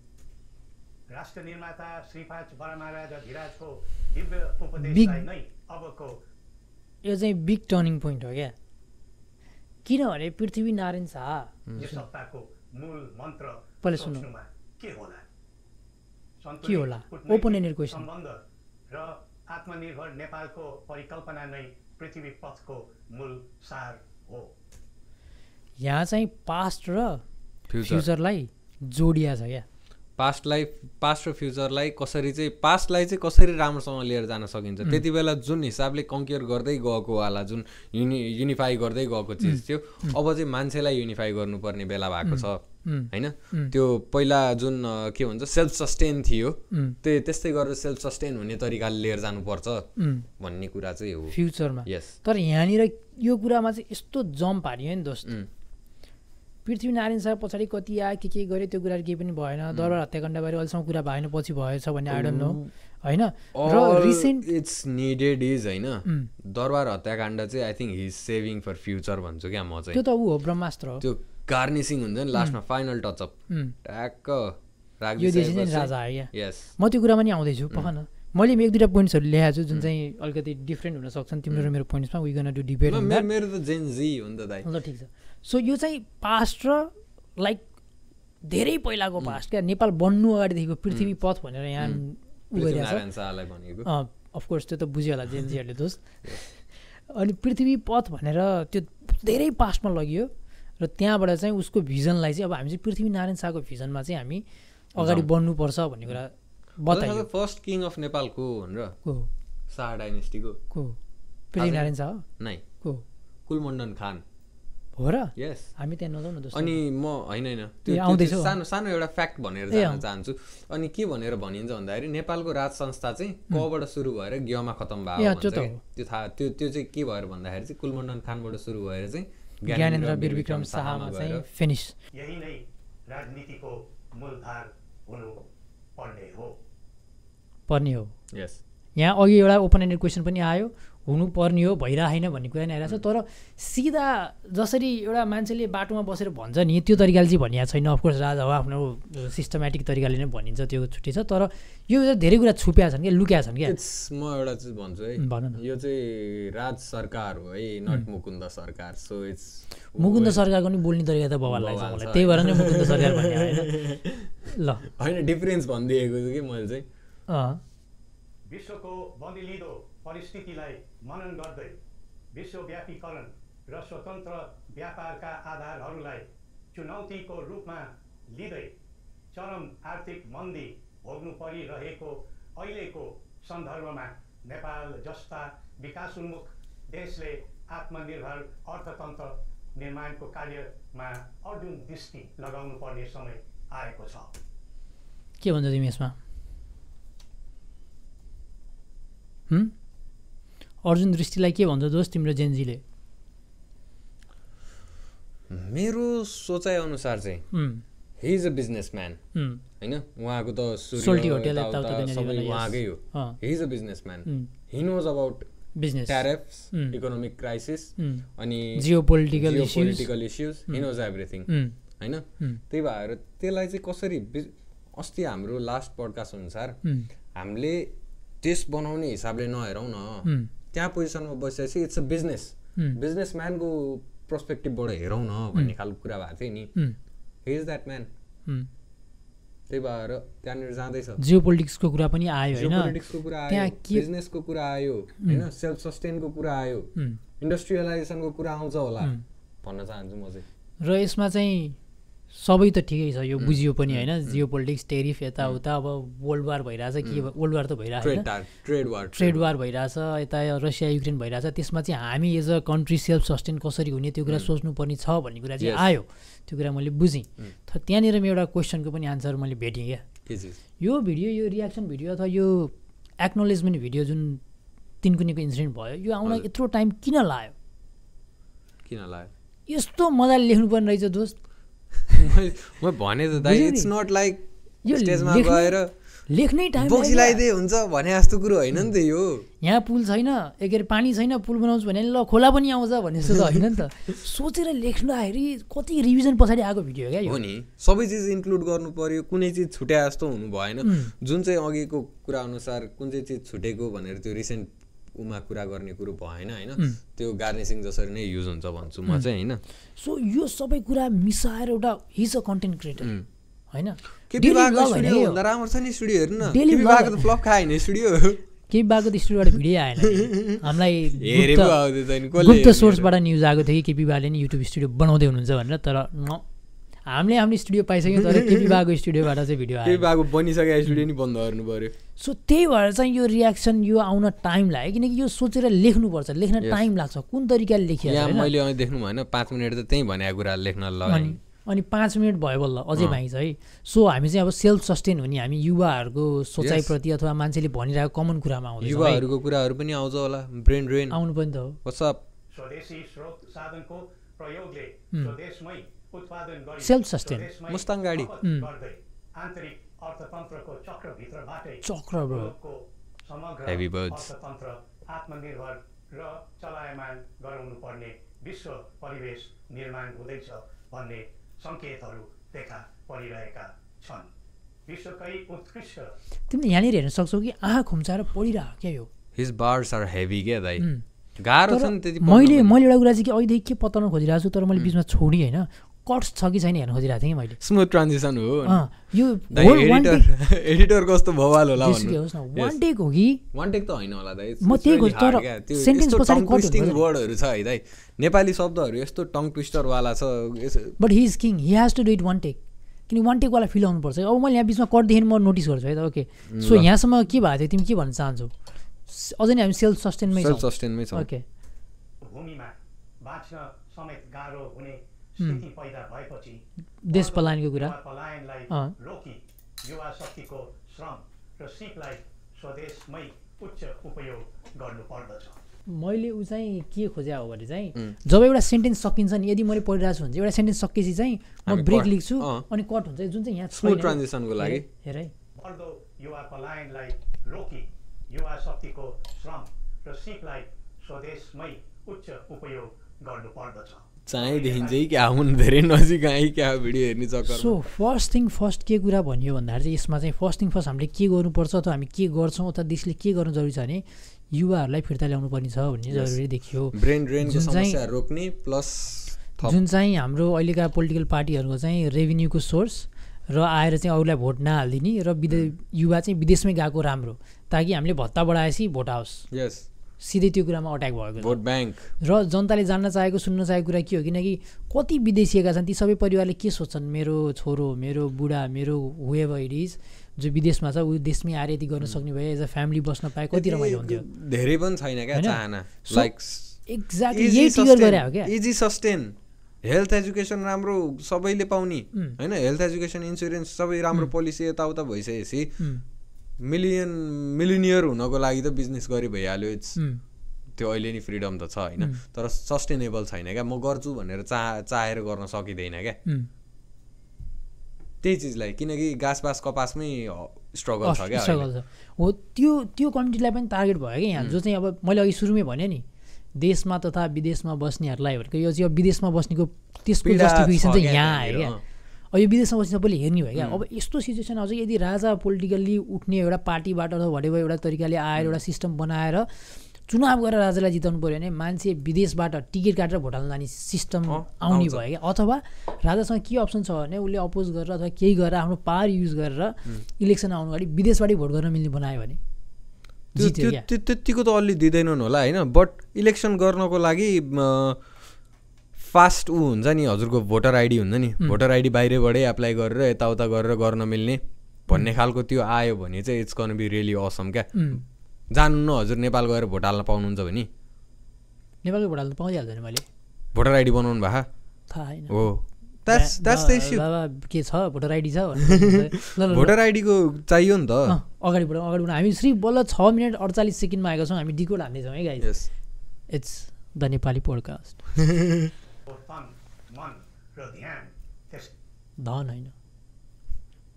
राष्ट्र निर्माता श्रीपाद बरामहाराज अधिराजको दिव्य उपदेशलाई नै अबको यो चाहिँ बिग टर्निङ पोइन्ट हो क्या किनभने पृथ्वीनारायण शाह यो सत्ताको मूल मन्त्र पहिले सुन्नु के होला ओपन एन्डेड क्वेशन सम्बन्ध र आत्मनिर्भर नेपालको परिकल्पना नै पृथ्वी पथको मूल सार हो यहाँ चाहिँ पास्ट र फ्युचरलाई जोडिया छ क्या पास्ट र फ्युचरलाई कसरी चाहिँ पास्टलाई चाहिँ कसरी राम्रोसँग लिएर जान सकिन्छ त्यति बेला जुन हिसाबले कन्क्युर गर्दै गएको वाला जुन युनिफाई गर्दै गएको चिज थियो अब चाहिँ मान्छेलाई युनिफाई गर्नुपर्ने बेला भएको छ होइन त्यो पहिला जुन के भन्छ सेल्फ सस्टेन थियो त्यस्तै गरेर सेल्फ सस्टेन हुने तरिकाले लिएर जानुपर्छ भन्ने कुरा चाहिँ हो फ्युचरमा तर यहाँनिर यो कुरामा चाहिँ यस्तो जम्प हान्यो नि दोस्त पृथ्वीनारायण शाह पछाडि कति आयो के गर्यो त्यो कुरा केही पनि भएन दरबार हत्याकाण्डबारे अहिलेसम्म कुरा भएन पछि भएछ भन्ने आई डोन्ट नो होइन र रिसेन्ट इट्स निडेड इज होइन दरबार हत्याकाण्ड चाहिँ I think he is saving for future भन्छु क्या म चाहिँ त्यो त ऊ हो ब्रह्मास्त्र हो त्यो गार्निसिङ हुन्छ नि लास्टमा फाइनल टचअप ट्याक्क यो देश चाहिँ राजा आयो क्या यस म त्यो कुरामा नि आउँदैछु पख न मैले एक दुईवटा पोइन्ट्सहरू ल्याएको छु जुन चाहिँ अलिकति डिफ्रेन्ट हुन सक्छन् तिम्रो र मेरो पोइन्ट्समा वी गोना डु डिबेट मेरो त जेन जी हो नि त दाइ ल ठिक छ सो यो चाहिँ पास्ट र लाइक धेरै पहिलाको पास्ट क्या नेपाल बन्नु अगाडिदेखिको पृथ्वी पथ भनेर यहाँ अफकोर्स त्यो त बुझ्यो होला जेनजीहरूले दोस्त अनि पृथ्वी पथ भनेर त्यो धेरै पास्टमा लगियो र त्यहाँबाट चाहिँ उसको भिजनलाई चाहिँ अब हामी चाहिँ पृथ्वीनारायण शाहको भिजनमा चाहिँ हामी अगाडि बढ्नुपर्छ भन्ने कुरा बताइयो फर्स्ट किङ अफ नेपाल को भनेर को शाह डाइनेस्टीको को पृथ्वीनारायण शाह नै को कुलमण्डन खान हो र यस हामी त्यहाँ नजाउँ न दोस्त अनि म होइन त्यो सानो सानो एउटा फ्याक्ट भनेर जान्न चाहन्छु अनि के भनेर भनिन्छ भन्दाखेरि नेपालको राज संस्था चाहिँ कबाट सुरु भएर ग्यमा खतम भयो त्यो थाहा त्यो चाहिँ के भएर भन्दाखेरि चाहिँ कुलमण्डन खानबाट सुरु भएर चाहिँ ज्ञानेन्द्र वीरविक्रम शाहमा चाहिँ फिनिस यही नै राजनीतिको मूलधार हुनु पर्ने हो यस यहाँ अघि एउटा ओपन एन्डेड क्वेसन पनि आयो हुनुपर्ने हो भइरहेन भन्ने कुरा नि आइरहेको छ तर सिधा जसरी एउटा मान्छेले बाटोमा बसेर भन्छ नि त्यो तरिकाले चाहिँ भनिएको छैन अफकोर्स राजा हो आफ्नो सिस्टमेटिक तरिकाले नै भनिन्छ त्यो छुट्टी छ तर यो धेरै कुरा छुप्या छन् क्या लुक्या छन् क्या म एउटा चाहिँ भन्छु है यो चाहिँ राज सरकार हो है नट मुकुन्द सरकार सो इट्स मुकुन्द सरकारको नि बोल्ने तरिका त बवाल लाग्छ मलाई त्यही भएर नै मुकुन्द सरकार भन्ने होइन ल होइन डिफरेन्स भनिदिएको छु कि मैले चाहिँ विश्वको बन्दिलिदो परिस्थितिलाई मनन गर्दै विश्वव्यापीकरण र स्वतन्त्र व्यापारका आधारहरूलाई चुनौतीको रूपमा लिँदै चरम आर्थिक मन्दी भोग्नु परिरहेको अहिलेको सन्दर्भमा नेपाल जस्ता विकासोन्मुख देशले आत्मनिर्भर अर्थतन्त्र निर्माणको कार्यमा अर्जुन दृष्टि लगाउनु पर्ने समय आएको छ के भन्छ तिमी यसमा अर्जुन दृष्टिलाई के भन्छ दोस्त तिम्रो जेनजीले मेरो सोचाइ अनुसार चाहिँ हि इज अ बिजनेसम्यान होइन उहाँको त सबै उहाँकै हो he is a businessman he knows about business tariffs economic crisis अनि geopolitical issues he knows everything होइन त्यही भएर त्यसलाई चाहिँ कसरी अस्ति हाम्रो लास्ट पडकास्ट अनुसार हामीले टेस्ट बनाउने हिसाबले नहेरौँ न त्यहाँ पोजिसनमा बसेपछि इट्स अ बिजनेसम्यानको पर्सपेक्टिभबाट हेरौँ न भन्ने खालको कुरा भएको थियो नि हि इज द्याट म्यान त्यही भएर त्यहाँनिर जाँदैछ जियोपोलिटिक्सको कुरा पनि आयो होइन जियोपोलिटिक्सको कुरा आयो बिजनेसको कुरा आयो होइन सेल्फ सस्टेनको कुरा आयो इन्डस्ट्रियलाइजेसनको कुरा आउँछ होला भन्न चाहन्छु म चाहिँ र यसमा चाहिँ सबै त ठिकै छ यो बुझियो पनि होइन जियोपोलिटिक्स टेरिफ यताउता अब वर्ल्ड वार भइरहेछ के वर्ल्ड वार त भइरहेछ ट्रेड वार भइरहेछ यता रसिया युक्रेन भइरहेछ त्यसमा चाहिँ हामी as a country self sustain कसरी हुने त्यो कुरा सोच्नुपर्ने छ भन्ने कुरा चाहिँ आयो त्यो कुरा मैले बुझेँ त्यहाँनिर म एउटा क्वेसनको पनि आन्सर मैले भेटेँ क्या यो भिडियो यो रियाक्सन भिडियो अथवा यो एक्नोलेजमेन्ट भिडियो जुन तिनकुनेको इन्सिडेन्ट भयो यो आउन यत्रो टाइम किन लाग्यो यस्तो मजाले लेख्नुपर्ने रहेछ दोस्त म भने त दाइ इट्स नट लाइक स्टेजमा गएर लेख्नै टाइम बक्सिलाइदे हुन्छ भने जस्तो कुरो होइन नि त यो यहाँ पुल छैन के अरे पानी छैन पुल बनाउँछु भने ल खोला पनि आउँछ भन्ने जस्तो त होइन नि त सोचेर लेख्दाखेरि कति रिभिजन पछाडि आएको भिडियो क्या हो नि सबै चिज इन्क्लुड गर्नु पर्यो कुनै चिज छुट्या जस्तो हुनु भएन जुन चाहिँ अघिको कुरा अनुसार कुन चाहिँ चिज छुटेको भनेर त्यो रिसेन्ट उमा कुरा गर्ने कुरो भएन होइन त्यो गार्निसिङ जसरी नै युज हुन्छ भन्छु म चाहिँ होइन सो यो सबै कुरा मिसाएर एउटा हिज अ कन्टेन्ट क्रिएटर होइन राम्रो छ नि स्टुडियो हेर्नु न फ्लप खायो नि स्टुडियो केही बाको त स्टुडियोबाट भिडियो आएन हामीलाई गुप्त सोर्सबाट न्युज आएको थियो कि केपी बाले नि युट्युब स्टुडियो बनाउँदै हुनुहुन्छ भनेर तर हामीले आफ्नो स्टुडियो पाइसक्यौँ तर केपी बाको स्टुडियोबाट चाहिँ भिडियो आयो केपी बाको बनिसकेको स्टुडियो नि बन्द गर्नु पर्यो सो त्यही भएर चाहिँ यो रियाक्सन यो आउन टाइम लाग्यो किनकि यो सोचेर लेख्नुपर्छ लेख्न टाइम लाग्छ कुन तरिकाले लेखियो यहाँ मैले अहिले देख्नु भएन 5 मिनट त त्यही भनेको कुरा लेख्न लगाएँ अनि 5 मिनट भयो बल्ल अझै बाँकी छ है सो हामी चाहिँ अब सेल्फ सस्टेन हुने हामी युवाहरूको सोचाइप्रति अथवा मान्छेले भनिरहेको कमन कुरामा आउँछ युवाहरूको कुराहरू पनि आउँछ होला ब्रेन ड्रेन आउनु पनि त हो स्वदेशी स्रोत साधनको प्रयोगले स्वदेशमै उत्पादन गरी सेल्फ सस्टेन मुस्ताङ गाडी गर्दै आन्तरिक अर्थतन्त्रको चक्रभित्रबाटै चक्र ब्रो को समग्र Heavy birds. अर्थतन्त्र आत्मनिर्भर र चलायमान गराउनु पर्ने विश्व परिवेश निर्माण हुँदैछ भन्ने सङ्केतहरू देखा परिरहेका छन्। विश्वकै उत्कृष्ट तिमीले यहाँनिर हेर्न सक्छौ कि आँखा खुम्चाएर पढिरह क्या यो हिज बार्स आर हेभी क्या दाइ गाह्रो छ नि त्यति मैले एउटा कुरा चाहिँ कि अहिलेदेखि के पत्ताउन खोजिरहेको छु तर मैले बिचमा छोडी होइन कट्स छ कि छैन हेर्न खोजिरहेको थिएँ कि मैले स्मुथ ट्रान्जिसन हो यो एडिटर कस्तो भवाल होला वान टेक हो कि वान टेक त होइन होला दाइ म त्यही खोज तर सेन्टेन्स पछाडि कट ट्विस्टिङ वर्डहरू छ है दाइ नेपाली शब्दहरू यस्तो टङ ट्विस्टरवाला छ but he is king he has to do it one take किन वान टेकवाला फिल आउनुपर्छ अब मैले यहाँ बिचमा कटदेखि म नोटिस गर्छु है त ओके सो यहाँसम्म के भएको थियो तिमी के भन्न चाहन्छौ अझै नै हामी सेल्फ सस्टेनमै छौँ ओके भूमिमा बाँच्न समेत गाह्रो हुने स्थिति पैदा भएपछि देश पलायनको कुरा पलायनलाई रोकी युवा शक्तिको श्रम र सिपलाई स्वदेशमै उच्च उपयोग गर्नुपर्दछ। मैले ऊ चाहिँ के खोजे हो भने चाहिँ जब एउटा सेन्टेन्स सकिन्छ नि यदि मैले पढिरहेको छु भने चाहिँ एउटा सेन्टेन्स सकेपछि चाहिँ म ब्रेक लेख्छु अनि कट हुन्छ जुन चाहिँ यहाँ स्मुथ ट्रान्जिसनको लागि हेर है बढ्दो युवा पलायनलाई रोकी युवा शक्तिको श्रम र सिपलाई स्वदेशमै उच्च उपयोग गर्नुपर्दछ। चाँयदेखि चाहिँ क्या हुन् धेरै नजिक आएँ क्या भिडियो हेर्ने चक्कर। सो फर्स्ट थिङ फर्स्ट के कुरा भन्यो भन्दाखेरि चाहिँ यसमा चाहिँ फर्स्ट थिङ फर्स्ट हामीले के गर्नुपर्छ अथवा हामी के गर्छौँ अथवा देशले के गर्नु जरुरी छ भने युवाहरूलाई फिर्ता ल्याउनु पर्ने छ भन्ने जरुरी देखियो। ब्रेन ड्रेनको समस्या रोक्ने प्लस जुन चाहिँ हाम्रो अहिलेका पोलिटिकल पार्टीहरूको चाहिँ रेभिन्यूको सोर्स र आएर चाहिँ अरूलाई भोट नहालिदिने र युवा चाहिँ विदेशमै गएको राम्रो ताकि हामीले भत्ता बढाएपछि भोट आओस्। यस सिधै त्यो कुरामा अट्याक भएको भोट ब्याङ्क र जनताले जान्न चाहेको सुन्न चाहेको कुरा के हो किनकि कति विदेशीका छन् ती सबै परिवारले के सोच्छन् मेरो छोरो मेरो बुढा मेरो हुएभर इट इज जो विदेशमा छ ऊ देशमै आएर यति गर्न सक्ने भए एज अ फ्यामिली बस्न पाए कति रमाइलो हुन्थ्यो। धेरै पनि छैन क्या चाहना लाइक एक्ज्याक्टली यही टिगर गरे हो क्या इजी सस्टेन हेल्थ एजुकेसन राम्रो सबैले पाउने होइन हेल्थ एजुकेसन इन्सुरेन्स सबै राम्रो पोलिसी यताउता भइसकेपछि मिलिनियर हुनको लागि त बिजनेस गरी भइहाल्यो इट्स त्यो अहिले नि फ्रिडम त छ होइन तर सस्टेनेबल छैन क्या म गर्छु भनेर चाहेर गर्न सकिँदैन क्या त्यही चिजलाई किनकि घाँसपास कपासमै स्ट्रगल छ क्या हो त्यो कम्युनिटीलाई पनि टार्गेट भयो क्या यहाँ जो चाहिँ अब मैले अघि सुरुमै भने नि देशमा तथा विदेशमा बस्नेहरूलाई भनेको यो चाहिँ अब विदेशमा बस्नेको त्यसको जस्टिफिकेसन चाहिँ यहाँ आयो क्या अब यो विदेशमा बस्ने सबैले हेर्ने भयो क्या अब यस्तो सिचुएसन आउँछ यदि राजा पोलिटिकल्ली उठ्ने एउटा पार्टीबाट अथवा भरेको एउटा तरिकाले आएर एउटा सिस्टम बनाएर चुनाव गरेर राजालाई जिताउनु पऱ्यो भने मान्छे विदेशबाट टिकट काटेर भोट हाल्न जाने सिस्टम आउने भयो क्या अथवा राजासँग के अप्सन छ भने उसले अपोज गरेर अथवा केही गरेर आफ्नो पावर युज गरेर इलेक्सन आउनु अगाडि विदेशबाटै भोट गर्न मिल्ने बनायो भने त्यतिको त अलि दिँदैनन् होला होइन बट इलेक्सन गर्नको लागि फास्ट हुन्छ नि हजुरको भोटर आइडी हुन्छ नि भोटर आइडी बाहिरबाटै एप्लाई गरेर यताउता गरेर गर्न मिल्ने भन्ने खालको त्यो आयो भने चाहिँ it's can be really awesome क्या जानु न हजुर नेपाल गएर भोट हाल्न पाउनुहुन्छ भने नेपालको भोट हाल्न पाउँदिहाल्छ नि मैले भोटर आइडी बनाउनु भएको थाहा छैन हो that's the issue के छ भोटर आइडी छ भोटर आइडीको चाहियो नि त अगाडि बढाउँ हामी श्री बल्ल 6 मिनट 48 सेकेन्डमा आएका छौँ हामी डिकोड हान्दैछौँ है guys it's the Nepali podcast धन होइन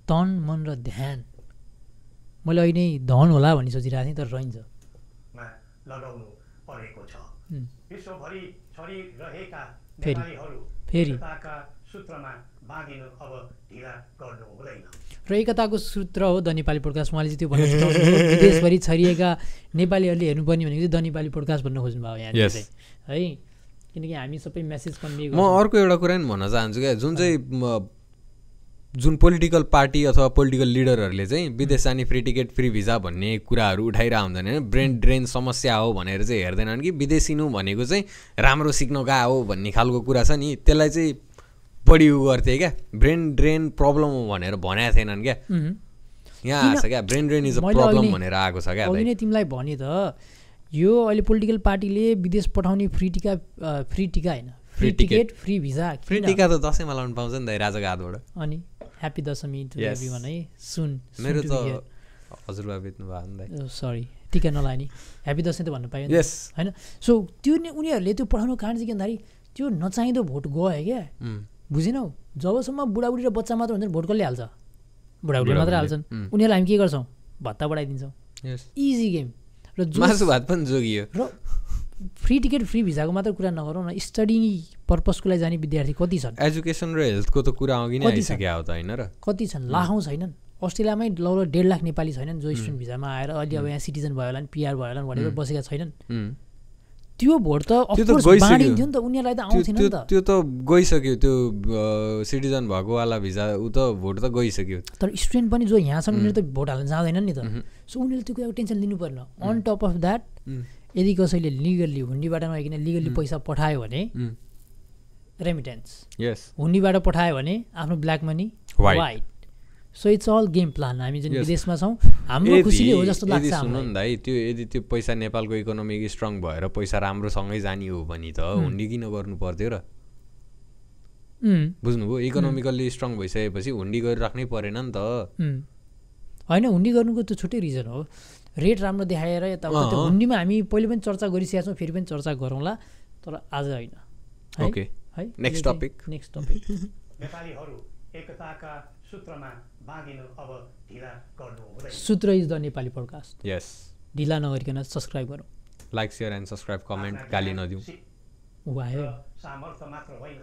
तन मन र ध्यान मैले अहिले नै धन होला भन्ने सोचिरहेको थिएँ तर रहन्छ लगाउनु परेको छ विश्वभरि छरिरहेका फेरि सूत्रमा बाँधिनु अब ढिला गर्नु हुँदैन र एकताको सूत्र हो द नेपाली पोडकास्ट उहाँले चाहिँ त्यो भन्न चाहनुहुन्छ विदेशभरि छरिएका नेपालीहरूले हेर्नुपर्ने भनेको चाहिँ द नेपाली पोडकास्ट भन्न खोज्नु भयो यहाँ चाहिँ है किनकि हामी सबै मेसेज कन्भे म अर्को एउटा कुरा पनि भन्न चाहन्छु क्या जुन पोलिटिकल पार्टी अथवा पोलिटिकल लिडरहरूले चाहिँ विदेश जाने फ्री टिकट फ्री भिजा भन्ने कुराहरू उठाइरहेको हुँदैन होइन ब्रेन ड्रेन समस्या हो भनेर चाहिँ हेर्दैनन् कि विदेशिनु भनेको चाहिँ राम्रो सिक्न गएको हो भन्ने खालको कुरा छ नि त्यसलाई चाहिँ बढी उ गर्थे क्या ब्रेन ड्रेन प्रब्लम हो भनेर भनेको थिएनन् क्या यहाँ आएको छ क्या brain drain is a problem भनेर आएको छ क्या अहिले नै तिमीलाई भने त यो अहिले पोलिटिकल पार्टीले विदेश पठाउने फ्री टिका होइन free ticket free visa free टिका त दसैँमा लाउनु पाउँछ नि त राजाको हातबाट अनि ह्याप्पी दशमी टु एभ्रीवन है सुन मेरो त हजुरबा बेच्नु भयो नि सरी टिका नलाने ह्याप्पी दशैँ त भन्नु पायो नि होइन सो त्यो उनीहरूले त्यो पठाउनु कारण चाहिँ के भन्दाखेरि त्यो नचाहिँदो भोट गयो क्या बुझेनौ जबसम्म बुढाबुढी र बच्चा मात्र हुन्छ भोट कसले हाल्छ बुढाबुढी मात्र हाल्छन् उनीहरूलाई हामी के गर्छौँ भत्ता बढाइदिन्छौँ इजी गेम र मासु भात पनि जोगियो र फ्री टिकट फ्री भिजाको मात्र कुरा नगरौँ न स्टडी पर्पजको लागि जाने विद्यार्थी कति छन् एजुकेसन र हेल्थको त कुरा अघि नै आइसक्यो हो त होइन र कति छन् लाखौँ छैनन् अस्ट्रेलियामै लगभग 1.5 लाख नेपाली छैनन् जो स्टुडेन्ट भिजामा आएर अहिले अब यहाँ सिटिजन भयो होला नि पिआर भयो होला नि भनेर बसेका छैनन् त्यो भोट त अफकोर्स बाँडिन्थ्यो नि त उनीहरूलाई त आउँथेन नि त त्यो त गइसक्यो त्यो सिटिजन भएको वाला भिजा उ त भोट त गइसक्यो तर स्टुडेन्ट पनि जो यहाँ छन् उनीहरू त भोट हाल्न जाँदैनन् नि त सो उनीहरूले त्यो कुराको टेन्सन लिनु पर्न अन टप अफ द्याट यदि कसैले लिगल्ली हुन्डीबाट नआइकन लिगल्ली पैसा पठायो भने रेमिटेन्स हुन्डीबाट पठायो भने आफ्नो black money white so it's all game plan हामी जुन विदेशमा छौँ हाम्रो खुसीले हो जस्तो लाग्छ सुन्नु नि दाइ त्यो यदि त्यो पैसा नेपालको इकोनोमिक स्ट्रङ भएर पैसा राम्रोसँगै जाने हो भने त हुन्डी किन गर्नु पर्थ्यो र बुझ्नुभयो इकोनोमिकल्ली स्ट्रङ भइसकेपछि हुन्डी गरिराख्नै परेन नि त होइन हुन्डी गर्नुको त छुट्टै रिजन हो रेट राम्रो देखाएर यताउता त्यो हुन्डीमा हामी पहिले पनि चर्चा गरिसकेका छौँ फेरि पनि चर्चा गरौँला तर आज होइन ओके है नेक्स्ट टपिक नेपालीहरू एकताका सूत्रमा बाँधिनु अब ढिला गर्नु हुँदैन सूत्र इज द नेपाली पोडकास्ट यस ढिला नगरिकन सब्स्क्राइब गरौँ like share and subscribe comment गाली नदिउँ वायो सामर्थ्य मात्र होइन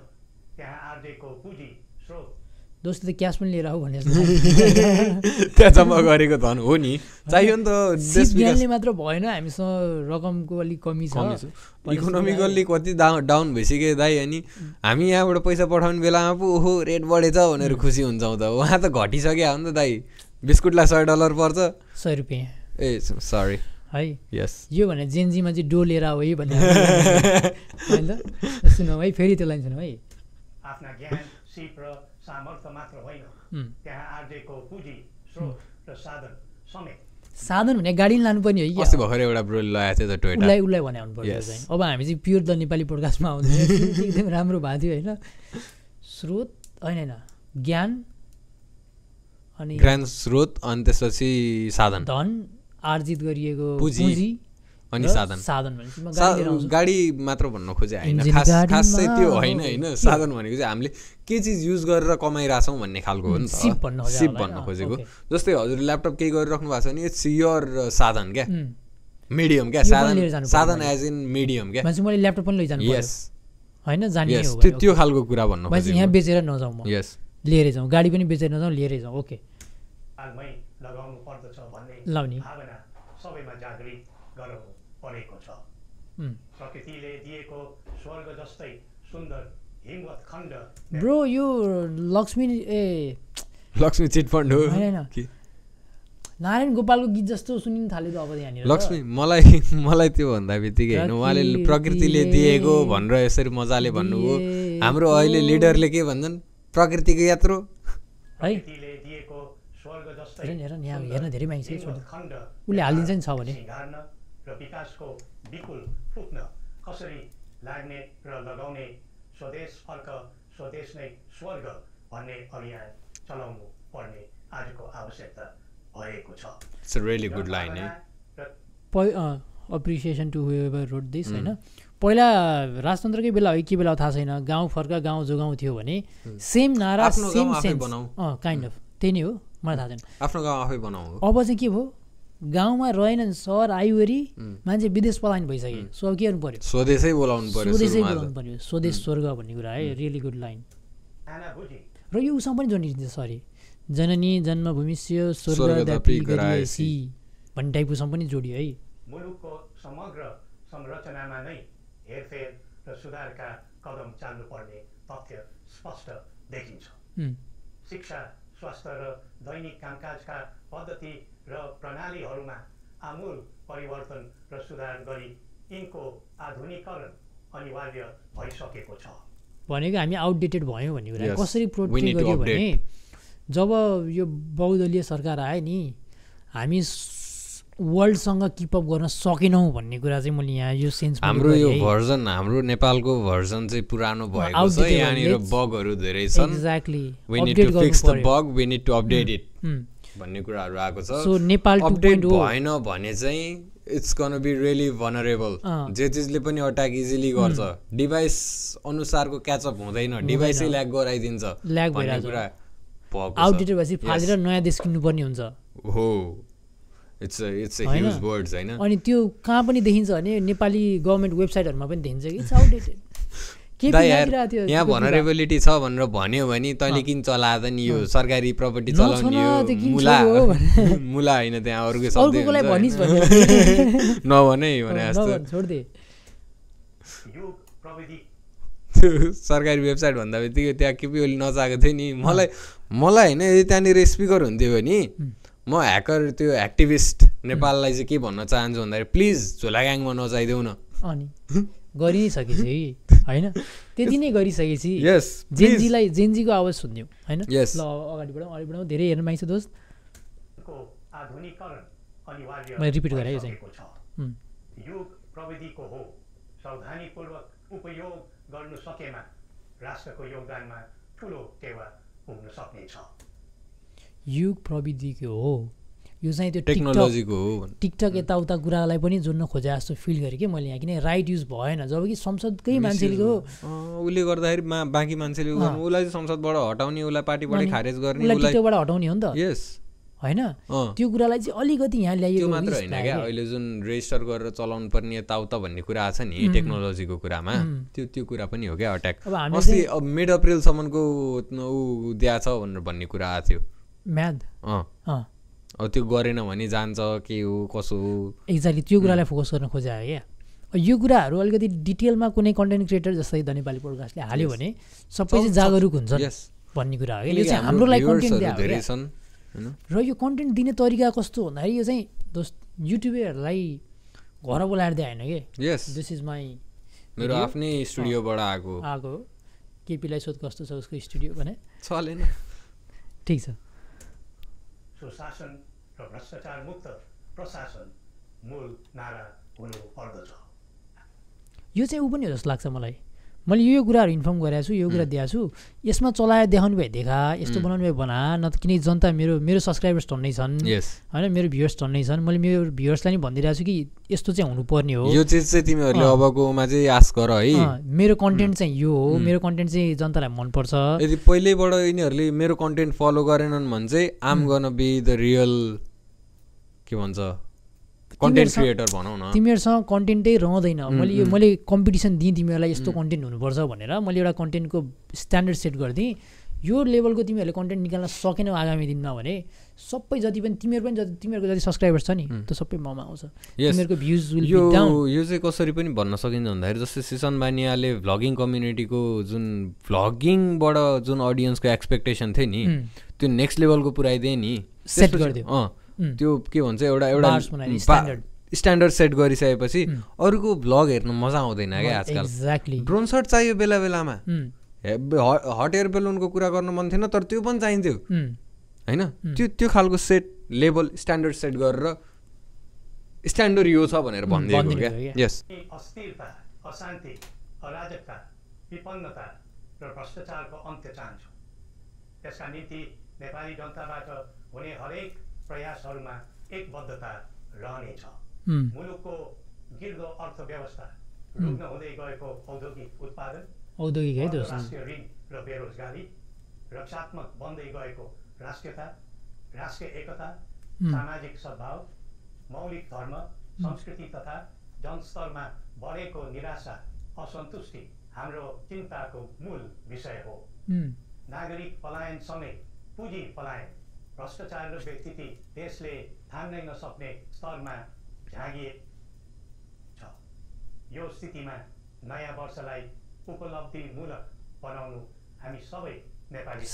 त्यहाँ आर्जेको पुँजी स्रोत दोस्त त क्यास पनि लिएर आऊ भने त्यहाँ जम्मा गरेको धन हो नि चाहियो नि त देशले मात्र भएन हामीसँग रकमको अलिक कमी छ इकोनोमिकल्ली कति डाउन भइसक्यो दाइ अनि हामी यहाँबाट पैसा पठाउने बेलामा पो ओहो रेट बढेछ भनेर खुसी हुन्छौँ त उहाँ त घटिसक्यो हो नि त दाइ बिस्कुटलाई $100 पर्छ 100 रुपियाँ ए सरी है यस यो भने जेनजीमा चाहिँ डो लिएर आऊ है भन्ने सुनौ है फेरि त्यो लाइन सुनौ है आफ्ना ज्ञान सिप र सामर्थ्य मात्र होइन त्यहाँ आर्जेको पुँजी स्रोत र साधन समेत साधन भने गाडी लानु पर्ने हो कि अस्ति भर्खर एउटा ब्रो लगाएको थियो त टोयोटा उसलाई भने आउनु पर्छ चाहिँ अब हामी चाहिँ प्योर द नेपाली पोडकास्टमा आउँदैन एकदम राम्रो भएको थियो होइन स्रोत होइन ज्ञान अनि ज्ञान स्रोत अनि त्यसपछि साधन धन आर्जित गरिएको पुँजी अनि साधन गाडी मात्र भन्न खोजे होइन खास चाहिँ त्यो होइन होइन साधन भनेको चाहिँ हामीले के चिज युज गरेर कमाइरहेछौँ भन्ने खालको हो नि त सिप भन्न खोजेको जस्तै हजुर ल्यापटप केही गरिराख्नु भएको छ भने इट्स योर साधन क्या मिडियम क्या साधन एज इन मिडियम क्या मैले ल्यापटप पनि लैजानु यस होइन जाने हो त्यो खालको कुरा भन्नु खोजेको यहाँ बेचेर नजाउँ म यस लिएरै जाउँ गाडी पनि बेचेर नजाउँ लिएरै जाउँ ओके हालमै लगाउनु पर्दछ भन्ने लाउने भावना सबैमा जागृत गराउनु परेको छ प्रकृतिले दिएको स्वर्ग जस्तै सुन्दर हिमवत खण्ड ब्रो यो लक्ष्मी चिटफन्ड हो नारायण गोपालको गीत जस्तो सुनिन थाल्यो त अब यहाँनिर लक्ष्मी मलाई त्यो भन्दा बित्तिकै होइन उहाँले प्रकृतिले दिएको भनेर यसरी मजाले भन्नुभयो हाम्रो अहिले लिडरले के भन्छन् प्रकृतिको यात्रु है हेर्न धेरै मान्छे उसले हालिदिन्छ नि छ भने र विकासको विपुल फुक्न कसरी लाग्ने र लगाउने स्वदेश फर्क स्वदेश नै स्वर्ग भन्ने अभियान चलाउनु पर्ने आजको आवश्यकता भएको छ it's a really good line है appreciation to whoever wrote this होइन पहिला राजतन्त्रकै बेला हो के बेला थाहा छैन गाउँ फर्क गाउँ जोगाउँ थियो भने सेम नारा सेम सेन्स काइन्ड अफ त्यही नै हो मलाई थाहा छैन आफ्नो गाउँ आफै बनाऊ अब चाहिँ के भयो गाउँमा रहेनन् सहर आइवरी मान्छे विदेश पलायन भइसक्यो सो के गर्नु पर्यो स्वदेशै बोलाउनु पर्यो स्वदेश स्वर्ग भन्ने कुरा है रियली गुड लाइन र यो उसँग पनि जोडिन्छ सरी जननी जन्मभूमिस्य स्वर्गदापी गरिएसी भन्ने टाइपको सँग पनि जोडियो है मुलुकको समग्र संरचनामा नै हेरफेर र सुधारका कदम चाल्नुपर्ने तथ्य स्पष्ट देखिन्छ शिक्षा स्वास्थ्य र दैनिक कामकाजका पद्धति र प्रणालीहरूमा आमूल परिवर्तन र सुधार गरी यिनको आधुनिकीकरण अनिवार्य भइसकेको छ भनेको हामी आउटडेटेड भयौँ भन्ने कुरा कसरी प्रोटेक्ट गर्यो भने जब यो बहुदलीय सरकार आयो नि हामी वर्ल्डसँग किपअप गर्न सकेनौँ भन्ने कुरा चाहिँ मैले यहाँ यो सेन्स हाम्रो यो भर्जन हाम्रो नेपालको भर्जन चाहिँ पुरानो भएको छ यहाँनिर बगहरू धेरै छन् exactly we need to fix the bug we need to update it भन्ने कुराहरू आएको छ सो नेपाल 2.0 भएन भने चाहिँ it's gonna be really vulnerable जे चिजले पनि अट्याक इजिली गर्छ डिभाइस अनुसारको क्याचअप हुँदैन डिभाइसै ल्याग गराइदिन्छ ल्याग भइरहेको आउटडेटेड भएपछि फालेर नयाँ देश किन्नुपर्ने हुन्छ हो इट्स अ ह्युज वर्ड्स हैन अनि त्यो कहाँ पनि देखिन्छ भने नेपाली गभर्नमेन्ट वेबसाइटहरुमा पनि देखिन्छ कि इट्स आउटडेटेड के पनि यहाँ भनरेबिलिटी छ भनेर भन्यो भने तैँले किन चलाएर नि यो सरकारी प्रपर्टी चलाउने यो मुला हैन त्यहाँ अरूकै शब्द अर्कोलाई भनिस् भने नभने भने जस्तो छोड्दे यो प्रविधि सरकारी वेबसाइट भन्दा बित्तिकै त्यहाँ के पनि नचाएको थियो नि मलाई हैन यदि त्यहाँनिर स्पिकर हुन्थ्यो भने म ह्याकर त्यो एक्टिभिस्ट नेपाललाई चाहिँ के भन्न चाहन्छु भन्दाखेरि प्लिज झोला ग्याङमा नचाइदेऊ न अनि गरि नै सकेपछि हैन त्यति नै गरिसकेपछि यस जेनजीको आवाज सुन्दियौ हैन ल अगाडि बढाउँ धेरै हेर्न पाइन्छ दोस्त को आधुनिकीकरण अनिवार्य मैले रिपिट गरे यो चाहिँ युग प्रविधिको हो सावधानीपूर्वक उपयोग गर्न सकेमा राष्ट्रको योगदानमा ठुलो टेवा पुग्न सक्नेछ युग प्रविधिको हो यो चाहिँ त्यो टेक्नोलोजीको हो टिकटक यताउता कुरालाई पनि जोड्न खोजे जस्तो फिल गरेँ कि मैले यहाँ किन राइट युज भएन जब कि संसदकै मान्छेले उसले गर्दाखेरि बाँकी मान्छेले उसलाई चाहिँ संसदबाट हटाउने उसलाई पार्टीबाटै खारेज गर्ने उसलाई टिकटकबाट हटाउने हो नि त यस हैन त्यो कुरालाई चाहिँ अलिकति यहाँ ल्याइयो त्यो मात्र हैन क्या अहिले जुन रेजिस्टर गरेर चलाउनु पर्ने यताउता भन्ने कुरा छ नि टेक्नोलोजीको कुरामा त्यो कुरा पनि हो क्या अट्याक अस्ति मिड अप्रिलसम्मको ऊ दिएको छ भनेर भन्ने कुरा आएको थियो म्याद अब त्यो गरेन भने जान्छ के हो कसो हो एक्ज्याक्टली त्यो कुरालाई फोकस गर्न खोजे क्या यो कुराहरू अलिकति डिटेलमा कुनै कन्टेन्ट क्रिएटर जस्तै द नेपाली पोडकास्टले हाल्यो भने सबै चाहिँ जागरुक हुन्छ भन्ने कुरा हो यो चाहिँ हाम्रो लागि कन्टेन्ट दिए र यो कन्टेन्ट दिने तरिका कस्तो भन्दाखेरि यो चाहिँ दोस्त युट्युबरहरूलाई घर बोलाएर दिए होइन कि दिस इज माई मेरो आफ्नै स्टुडियोबाट आएको केपीलाई सोध कस्तो छ उसको स्टुडियो भने चलेन ठिक छ सुशासन र भ्रष्टाचार मुक्त प्रशासन मूल नारा हुनु पर्दछ यो चाहिँ ऊ पनि हो जस्तो लाग्छ मलाई मैले यो कुराहरू इन्फर्म गरेको छु यो कुरा दिएको छु यसमा चलाएर देखाउनु भए देखा यस्तो बनाउनु भए बना न त किनकि जनता मेरो सब्सक्राइबर्स टन्नै छन् होइन मेरो भ्युवर्स टन्नै छन् मैले मेरो भ्युवर्सलाई नि भनिदिरहेको छु कि यस्तो चाहिँ हुनुपर्ने हो यो चिज चाहिँ तिमीहरूले अबकोमा चाहिँ आश गर है मेरो कन्टेन्ट चाहिँ यो हो मेरो कन्टेन्ट चाहिँ जनतालाई मनपर्छ यदि पहिल्यैबाट यिनीहरूले मेरो कन्टेन्ट फलो गरेनन् भने चाहिँ आम गर्न बी द रियल के भन्छ कन्टेन्ट क्रिएटर भनौँ न तिमीहरूसँग कन्टेन्टै रहँदैन मैले कम्पिटिसन दिएँ तिमीहरूलाई यस्तो कन्टेन्ट हुनुपर्छ भनेर मैले एउटा कन्टेन्टको स्ट्यान्डर्ड सेट गरिदिएँ यो लेभलको तिमीहरूले कन्टेन्ट निकाल्न सकेनौ आगामी दिनमा भने सबै जति पनि तिमीहरूको जति सब्सक्राइबर्स छ नि त्यो सबै ममा आउँछ तिमीहरूको भ्युज विल बी डाउन यो चाहिँ कसरी पनि भन्न सकिन्छ भन्दाखेरि जस्तै सिसन बानियाले भ्लगिङ कम्युनिटीको जुन भ्लगिङबाट जुन अडियन्सको एक्सपेक्टेसन थियो नि त्यो नेक्स्ट लेभलको पुऱ्याइदिए नि सेट गरिदियो त्यो के भन्छ एउटा स्ट्यान्डर्ड सेट गरिसकेपछि अरूको भ्लग हेर्न मजा आउँदैन क्या आजकल ड्रोन सर्ट चाहियो बेला बेलामा हट एयर बेलुनको कुरा गर्न मन थिएन तर त्यो पनि चाहिन्थ्यो होइन त्यो खालको सेट लेभल स्ट्यान्डर्ड सेट गरेर स्ट्यान्डर्ड यो छ भनेर भनिदिएको क्या यस अस्थिरता अशान्ति अराजकता विपन्नता र भ्रष्टाचारको अन्त्य चाहन्छु त्यसका निम्ति नेपाली जनताबाट हुने हरेक प्रयासहरूमा एकबद्धता रहनेछ मुलुकको गिर्दो अर्थव्यवस्था रुग्न हुँदै गएको औद्योगिक उत्पादन राष्ट्रिय ऋण र बेरोजगारी रक्षात्मक बन्दै गएको राष्ट्रियता राष्ट्रिय एकता सामाजिक सद्भाव मौलिक धर्म संस्कृति तथा जनस्तरमा बढेको निराशा असन्तुष्टि हाम्रो चिन्ताको मूल विषय हो नागरिक पलायनसँगै पुँजी पलायन भ्रष्टाचार र व्यक्तित्व देशले थाम्नै नसक्ने स्तरमा झाँगिए छ यो स्थितिमा नयाँ वर्षलाई उपलब्धिमूलक बनाउनु हामी सबै नेपाली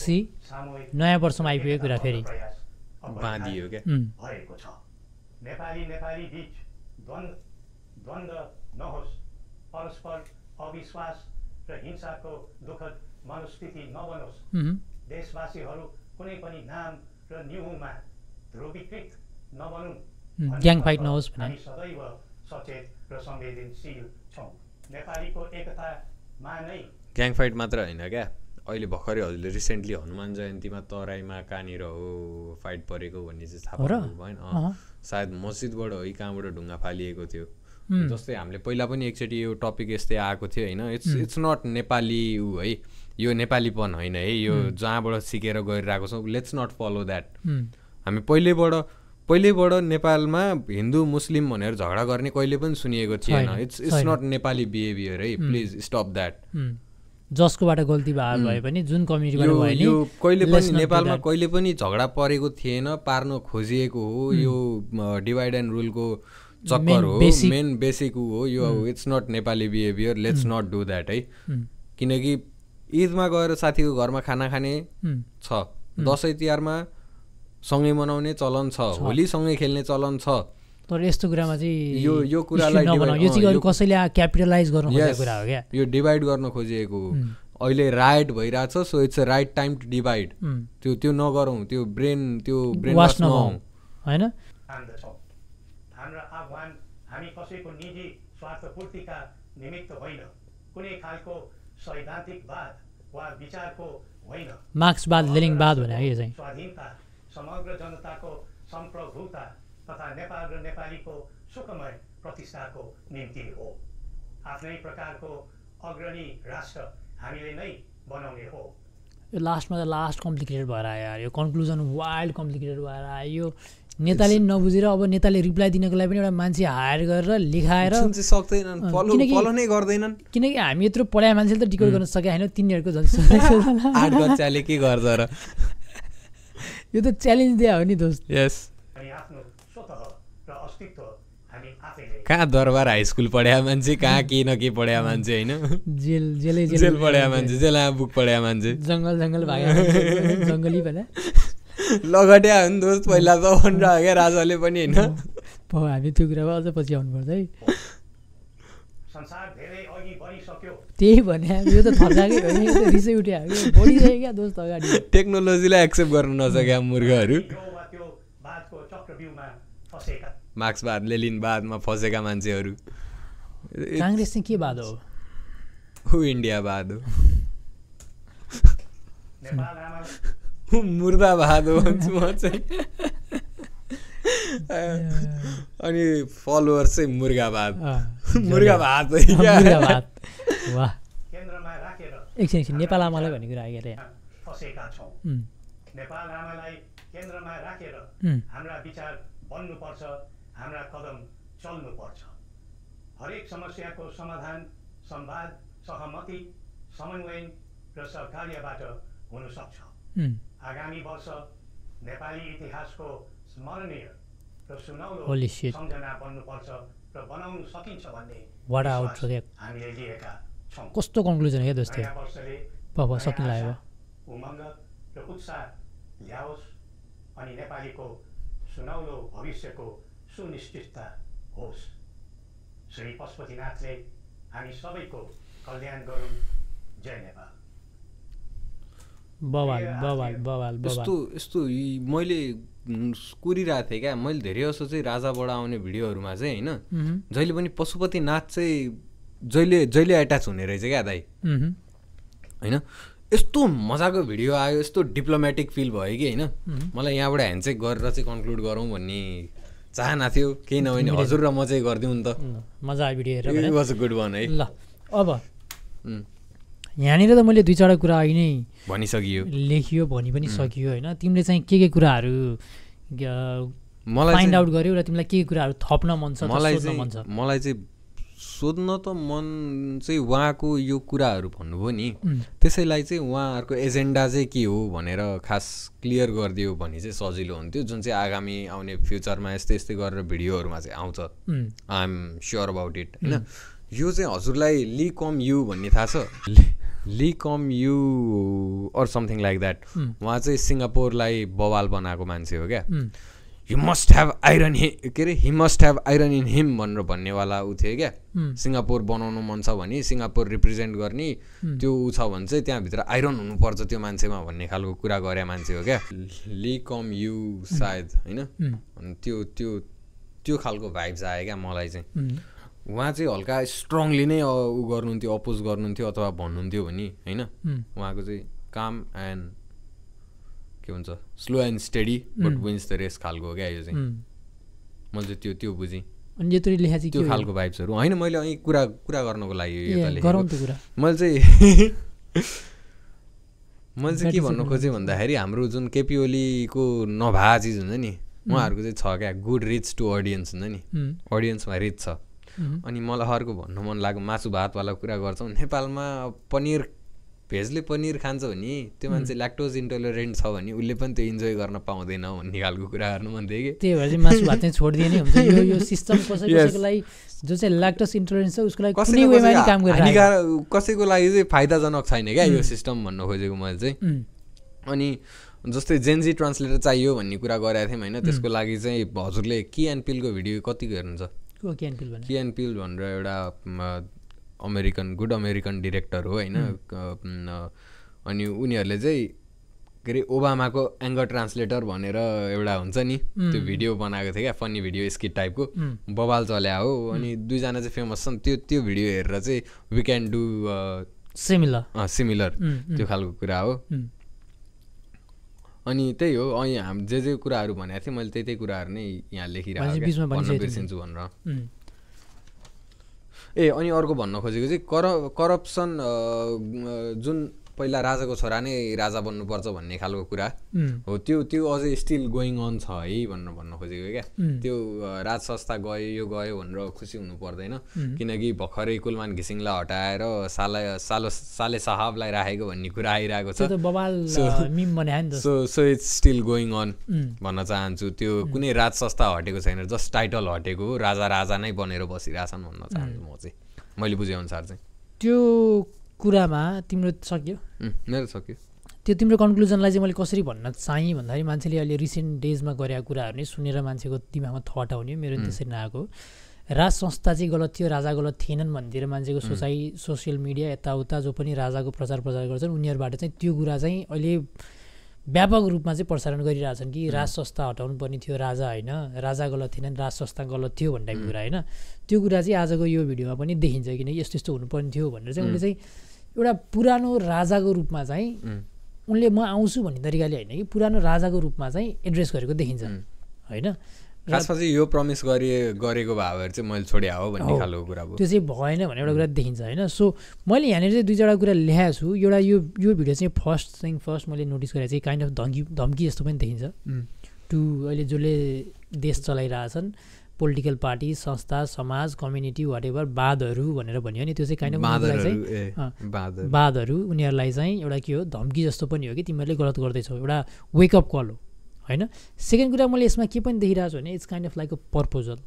सामूहिक नयाँ वर्षमा आइपुगेको कुरा फेरि बाँधियो क्या भएको छ नेपाली बीच द्वन्द्व नहोस् परस्पर अविश्वास र हिंसाको दुःखद मनस्थिति नबनोस् देशवासीहरू कुनै पनि नाम र न्युमा ध्रुवीकृत नबनुन् ग्याङ फाइट नहोस् हामी सदैव सचेत र संवेदनशील छौँ नेपालीको एकतामा नै ग्याङ फाइट मात्र होइन क्या अहिले भर्खरै हजुरले रिसेन्टली हनुमान जयन्तीमा तराईमा कहाँनिर हो फाइट परेको भन्ने चाहिँ थाहा पाउनु भएन सायद मस्जिदबाट है कहाँबाट ढुङ्गा फालिएको थियो जस्तै हामीले पहिला पनि एकचोटि यो टपिक यस्तै आएको थियो होइन इट्स नट नेपाली ऊ है यो नेपालीपन होइन है यो जहाँबाट सिकेर गरिरहेको छौँ लेट्स नट फलो द्याट हामी पहिल्यैबाट नेपालमा हिन्दू मुस्लिम भनेर झगडा गर्ने कहिले पनि सुनिएको थिएन इट्स नट नेपाली बिहेभियर है प्लिज स्टप द्याट जसकोबाट गल्ती भए पनि जुन कम्युनिटीबाट भयो नि यो कहिले पनि नेपालमा कहिले पनि झगडा परेको थिएन पार्न खोजिएको हो यो डिभाइड एन्ड रुलको चक्कर हो मेन बेसिक हो यो it's not Nepali behaviour let's not do that है किनकि ईदमा गएर साथीको घरमा खाना खाने छ दसैँ तिहारमा सँगै मनाउने चलन छ होली सँगै खेल्ने चलन छ तर यस्तो कुरामा चाहिँ यो कुरालाई यो चाहिँ कसैले क्यापिटलाइज गर्नु खोजेको कुरा हो क्या यो डिभाइड गर्न खोजिएको अहिले राइट भइरहेछ so it's a right time to divide त्यो नगरौँ त्यो ब्रेन वास नगरौँ हैन हाम्रो आह्वान हामी कसैको निजी स्वार्थपूर्तिका निमित्त होइन कुनै खालको सैद्धान्तिकवाद वा विचारको होइन मार्क्सवाद लेनिनवाद भने यो चाहिँ स्वाधीनता समग्र जनताको सम्प्रभुता तथा नेपाल र नेपालीको सुखमय प्रतिष्ठाको निम्ति हो आफ्नै प्रकारको अग्रणी राष्ट्र हामीले नै बनाउने हो यो लास्टमा त लास्ट कम्प्लिकेटेड भएर आयो यार यो कन्क्लुजन वाइल्ड कम्प्लिकेटेड भएर आयो नेताले नबुझेर अब नेताले रिप्लाई दिनको लागि पनि एउटा मान्छे हायर गरेर लेखाएर सक्दैनन् फलो नै गर्दैनन् किनकि हामी यत्रो पढाए मान्छेले त डिकोड गर्न सके हैन तिनीहरुको जति 8 बच्चाले के गर्छ र यो त च्यालेन्ज दिया हो नि दोस्त यस अनि आफ्नो स्वतः र अस्तित्व हामी आफैले कहाँ दरबार हाई स्कुल पढाया मान्छे कहाँ के न के पढाया मान्छे हैन जेल पढाया मान्छे जेलमा बुक पढाया मान्छे जंगल भागे जंगली भने लगट्या हो नि दोस्त पहिला त भनेर क्या राजाले पनि हैन हामी त्यो कुरामा अझ पछि आउनुपर्छ है संसार धेरै अघि बढिसक्यो त्यही भने यो त थर्काकै होइन यो त रिसै उठ्यो हामी बढिसक्यो क्या दोस्त अगाडि टेक्नोलोजीलाई एक्सेप्ट गर्न नसक्या मूर्खहरू त्यो बादको चक्रव्यूहमा फसेका मार्क्सवाद लेनिनवादमा फसेका मान्छेहरू कांग्रेस चाहिँ के बाद हो इन्डियावाद हो नेपाल आमा मुर्दाबाद हो भन्छु म चाहिँ अनि फलोअर्स चाहिँ मुर्गाबाद मुर्गाबाद वाह केन्द्रमा राखेर एकछिन नेपाल आमालाई भन्ने कुरा आयो क्या फसेका छौँ नेपाल आमालाई केन्द्रमा राखेर हाम्रा विचार बन्नुपर्छ हाम्रा कदम चल्नुपर्छ हरेक समस्याको समाधान संवाद सहमति समन्वयन र सहकार्यबाट हुन सक्छ आगामी वर्ष नेपाली इतिहासको स्मरणीय र सुनौलो सम्झना बन्नुपर्छ र बनाउन सकिन्छ भन्ने हामीले लिएका छौँ कस्तो कन्क्लुजन हो दोस्त वर्षले सकिन लाग्यो उमङ्ग र उत्साह ल्याओस् अनि नेपालीको सुनौलो भविष्यको सुनिश्चितता होस् श्री पशुपतिनाथले हामी सबैको कल्याण गरौँ जय नेपाल बवाल यस्तो मैले कुरिरहेको थिएँ क्या मैले धेरै जस्तो चाहिँ राजाबाट आउने भिडियोहरूमा चाहिँ होइन जहिले पनि पशुपतिनाथ चाहिँ जहिले एट्याच हुने रहेछ क्या दाइ होइन यस्तो मजाको भिडियो आयो यस्तो डिप्लोमेटिक फिल भयो कि होइन मलाई यहाँबाट ह्यान्डसेक गरेर चाहिँ कन्क्लुड गरौँ भन्ने चाहना थियो केही नभए हजुर र म चाहिँ गरिदिउँ नि त मजा आयो भिडियो हेरेर वाज अ गुड वन है ल अब यहाँनिर त मैले 2-4 कुरा अघि नै भनिसकियो लेखियो भनि पनि सकियो होइन तिमीले चाहिँ के कुराहरू मलाई फाइन्ड आउट गर्यो र तिमीलाई के कुराहरू थप्न मन छ मलाई चाहिँ सोध्न त मन चाहिँ उहाँको यो कुराहरू भन्नुभयो नि त्यसैलाई चाहिँ उहाँहरूको एजेन्डा चाहिँ के हो भनेर खास क्लियर गरिदियो भने चाहिँ सजिलो हुन्थ्यो जुन चाहिँ आगामी आउने फ्युचरमा यस्तै गरेर भिडियोहरूमा चाहिँ आउँछ I am sure about it होइन यो चाहिँ हजुरलाई ली कम यु भन्ने थाहा छ Lee Kuan Yew or something like that उहाँ चाहिँ सिङ्गापुरलाई बवाल बनाएको मान्छे हो क्या यु मस्ट ह्याभ आइरन के अरे he must have iron in him भनेर भन्नेवाला ऊ थियो क्या सिङ्गापुर बनाउनु मन छ भने सिङ्गापुर रिप्रेजेन्ट गर्ने त्यो ऊ छ भने चाहिँ त्यहाँभित्र आइरन हुनुपर्छ त्यो मान्छेमा भन्ने खालको कुरा गरे मान्छे हो क्या ली कम यु सायद होइन अनि त्यो खालको भाइब्स आयो क्या मलाई चाहिँ उहाँ चाहिँ हल्का स्ट्रङली नै ऊ गर्नुहुन्थ्यो अपोज गर्नुहुन्थ्यो अथवा भन्नुहुन्थ्यो भने होइन उहाँको चाहिँ काम एन्ड के भन्छ slow and steady but wins the race खालको क्या यो चाहिँ मैले चाहिँ त्यो बुझेँ। अनि यो तरी लेखा चाहिँ त्यो खालको भाइब्सहरू होइन, मैले અહીં कुरा गर्नको लागि गरौँ त्यो कुरा। मैले चाहिँ के भन्नु खोजेँ भन्दाखेरि हाम्रो जुन केपी ओलीको नभा चिज हुन्छ नि, उहाँहरूको चाहिँ छ क्या गुड रिच टु अडियन्स हुन्छ नि, अडियन्समा रिच छ। अनि मलाई अर्को भन्नु मन लाग्यो, मासु भातवाला कुरा गर्छौँ, नेपालमा पनिर भेजले पनिर खान्छ भने त्यो मान्छे ल्याक्टोज इन्टोलरेन्ट छ भने उसले पनि त्यो इन्जोय गर्न पाउँदैन भन्ने खालको कुरा गर्नु मन थियो कि। त्यही भएर चाहिँ मासु भात चाहिँ छोडिदिए नै हुन्छ। यो सिस्टम कसैको लागि जो चाहिँ ल्याक्टोज इन्टोलरेन्ट छ उसको लागि कुनै वेमा नि काम गरिरहेको, कसैको लागि चाहिँ फाइदाजनक छैन क्या यो सिस्टम भन्न खोजेको मैले चाहिँ। अनि जस्तै जेनजी ट्रान्सलेटर चाहियो भन्ने कुरा गरेको थियौँ होइन, त्यसको लागि चाहिँ हजुरले की एन्ड पिलको भिडियो कति हेर्नुहुन्छ? की एन्ड पिल भनेर एउटा गुड अमेरिकन डिरेक्टर हो होइन। अनि उनीहरूले चाहिँ के अरे ओबामाको एङ्गर ट्रान्सलेटर भनेर एउटा हुन्छ नि त्यो भिडियो बनाएको थियो क्या, फनी भिडियो स्किट टाइपको, बवाल चल्या हो। अनि दुईजना चाहिँ फेमस छन्, त्यो भिडियो हेरेर चाहिँ वी क्यान डु सिमिलर त्यो खालको कुरा हो। अनि त्यही हो, अनि जे कुराहरू भनेको थिएँ मैले त्यही कुराहरू नै यहाँ लेखिरहेको बिर्सिन्छु भनेर। अनि अर्को भन्न खोजेको चाहिँ करप्सन जुन पहिला राजाको छोरा नै राजा बन्नुपर्छ भन्ने खालको कुरा हो, त्यो अझै स्टिल गोइङ अन छ है भन्न खोजेको क्या। त्यो राज संस्था गयो भनेर खुसी हुनु पर्दैन, किनकि भर्खरै कुलमान घिसिङलाई हटाएर साले साहबलाई राखेको भन्ने कुरा आइरहेको छ। So it's still going on भन्न चाहन्छु। त्यो कुनै राज संस्था हटेको छैन, जस्ट टाइटल हटेको, राजा नै बनेर बसिरहेछन् भन्न चाहन्छु म चाहिँ, मैले बुझेअनुसार चाहिँ। त्यो कुरामा तिम्रो सक्यो? मेरो सक्यो। त्यो तिम्रो कन्क्लुजनलाई चाहिँ मैले कसरी भन्न चाहेँ भन्दाखेरि मान्छेले अहिले रिसेन्ट डेजमा गरेका कुराहरू नै सुनेर मान्छेको दिमागमा थट आउने, मेरो त्यसरी नआएको। राज संस्था चाहिँ गलत थियो, राजा गलत थिएनन् भनेर मान्छेको सोसियल मिडिया यताउता जो पनि राजाको प्रचार गर्छन् उनीहरूबाट चाहिँ त्यो कुरा चाहिँ अहिले व्यापक रूपमा चाहिँ प्रसारण गरिरहेछन् कि राज संस्था हटाउनु पर्ने थियो, राजा होइन, राजा गलत थिएनन्, राज संस्था गलत थियो भन्ने कुरा होइन। त्यो कुरा चाहिँ आजको यो भिडियोमा पनि देखिन्छ, किनकि यस्तो हुनुपर्ने थियो भनेर चाहिँ उनले चाहिँ एउटा पुरानो राजाको रूपमा चाहिँ उनले म आउँछु भन्ने तरिकाले होइन कि पुरानो राजाको रूपमा चाहिँ एड्रेस गरेको देखिन्छ होइन। खासमा चाहिँ यो प्रमिस गरेको भएर चाहिँ मैले छोडे हो भन्ने खालको कुरा हो, त्यो चाहिँ भएन भन्ने एउटा कुरा देखिन्छ होइन। सो मैले यहाँनिर चाहिँ दुई चारवटा कुरा लेखाएको छु। एउटा यो भिडियो चाहिँ फर्स्ट मैले नोटिस गरेँ चाहिँ काइन्ड अफ धम्की जस्तो पनि देखिन्छ टु अहिले जसले देश चलाइरहेछन्, पोलिटिकल पार्टी, संस्था, समाज, कम्युनिटी, वाटेभर, वादहरू भनेर भन्यो नि, त्यो चाहिँ काइन्ड अफ वादहरू उनीहरूलाई चाहिँ एउटा के हो धम्की जस्तो पनि हो कि तिमीहरूले गलत गर्दैछौ, एउटा वेकअप कल हो होइन। सेकेन्ड कुरा मैले यसमा के पनि देखिरहेको छु भने it's kind of like a proposal,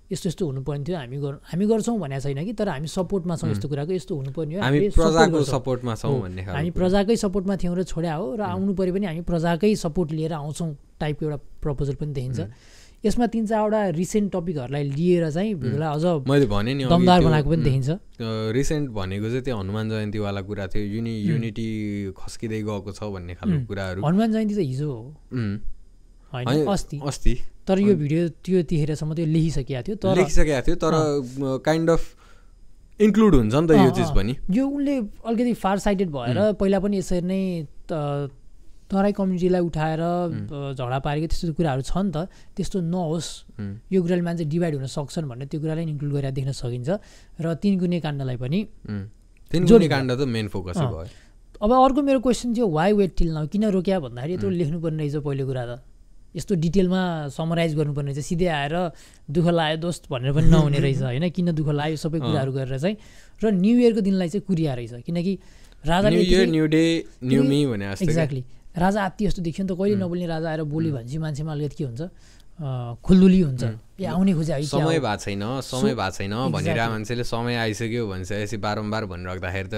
यस्तो हुनुपर्ने थियो, हामी गर्छौँ भनेको छैन कि, तर हामी सपोर्टमा छौँ यस्तो कुराको, यस्तो हुनुपर्ने हो, हामी प्रजाको सपोर्टमा छौँ भन्ने, हामी प्रजाकै सपोर्टमा थियौँ र छोड्या हो र आउनु पऱ्यो भने हामी प्रजाकै सपोर्ट लिएर आउँछौँ टाइपको एउटा प्रपोजल पनि देखिन्छ। यसमा 3-4वटा रिसेन्ट टपिकहरूलाई लिएर चाहिँ भिडियोलाई अझ मैले भने नि दमदार बनाएको पनि देखिन्छ। रिसेन्ट भनेको चाहिँ त्यो हनुमान जयन्तीवाला कुरा थियो, युनिटी खस्किँदै गएको छ भन्ने खालको कुराहरू। हनुमान जयन्ती त हिजो हो होइन, अस्ति, तर यो भिडियो त्यतिखेरसम्म त्यो लेखिसकेको थियो, तर काइन्ड अफ इन्क्लुड हुन्छ नि त यो चिज पनि। यो उनले अलिकति फार साइडेड भएर पहिला पनि यसरी नै तराई कम्युनिटीलाई उठाएर झगडा पारेको त्यस्तो कुराहरू छ नि त, त्यस्तो नहोस्, यो कुराले मान्छे डिभाइड हुन सक्छन् भन्ने त्यो कुरालाई इन्क्लुड गरेर देख्न सकिन्छ। र 3 गुणे काण्डलाई पनि 3 गुणे काण्ड त मेन फोकस भयो। अब अर्को मेरो क्वेसन थियो वाइ वेट टिल नाउ, किन रोक्या भन्दाखेरि त्यो लेख्नुपर्ने रहेछ पहिलो कुरा त, यस्तो डिटेलमा समराइज गर्नुपर्ने रहेछ, सिधै आएर दुःख लाग्यो दोस्त भनेर पनि नहुने रहेछ होइन, किन दुःख लाग्यो सबै कुराहरू गरेर चाहिँ। र न्यु इयरको दिनलाई चाहिँ कुरिया रहेछ, किनकि राजाले एक्ज्याक्टली राजा आत्ती जस्तो देखियो नि त, कहिले नबोल्ने राजा आएर बोल्यो भने चाहिँ मान्छेमा अलिकति के हुन्छ खुल्दुली हुन्छ, ए आउने खोजे समय भएको छैन भनेर मान्छेले समय आइसक्यो भनिसकेपछि बारम्बार भनिराख्दाखेरि त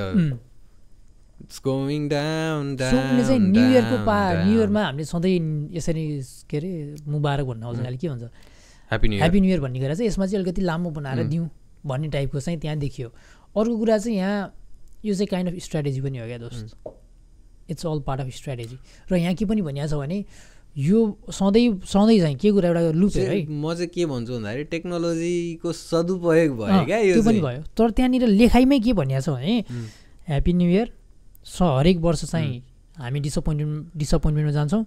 इट्स गोइङ डाउन डाउन। चाहिँ न्यु इयरमा हामीले सधैँ यसरी के अरे मुबारक भन्नु आउँछ, के भन्छ ह्याप्पी न्यु इयर भन्ने कुरा चाहिँ यसमा चाहिँ अलिकति लामो बनाएर दिउँ भन्ने टाइपको चाहिँ त्यहाँ देखियो। अर्को कुरा चाहिँ यहाँ यो चाहिँ काइन्ड अफ स्ट्राटेजी पनि हो क्या दोस्त, it's all part of strategy. र यहाँ के पनि भनिएको छ भने यो सधैँ चाहिँ के कुरा एउटा लुप है, म चाहिँ के भन्छु भन्दाखेरि टेक्नोलोजीको सदुपयोग भयो क्या, यो पनि भयो। तर त्यहाँनिर लेखाइमै के भनिएको छ भने ह्याप्पी न्यु इयर हरेक वर्ष चाहिँ हामी डिसअपोइन्टमेन्टमा जान्छौँ,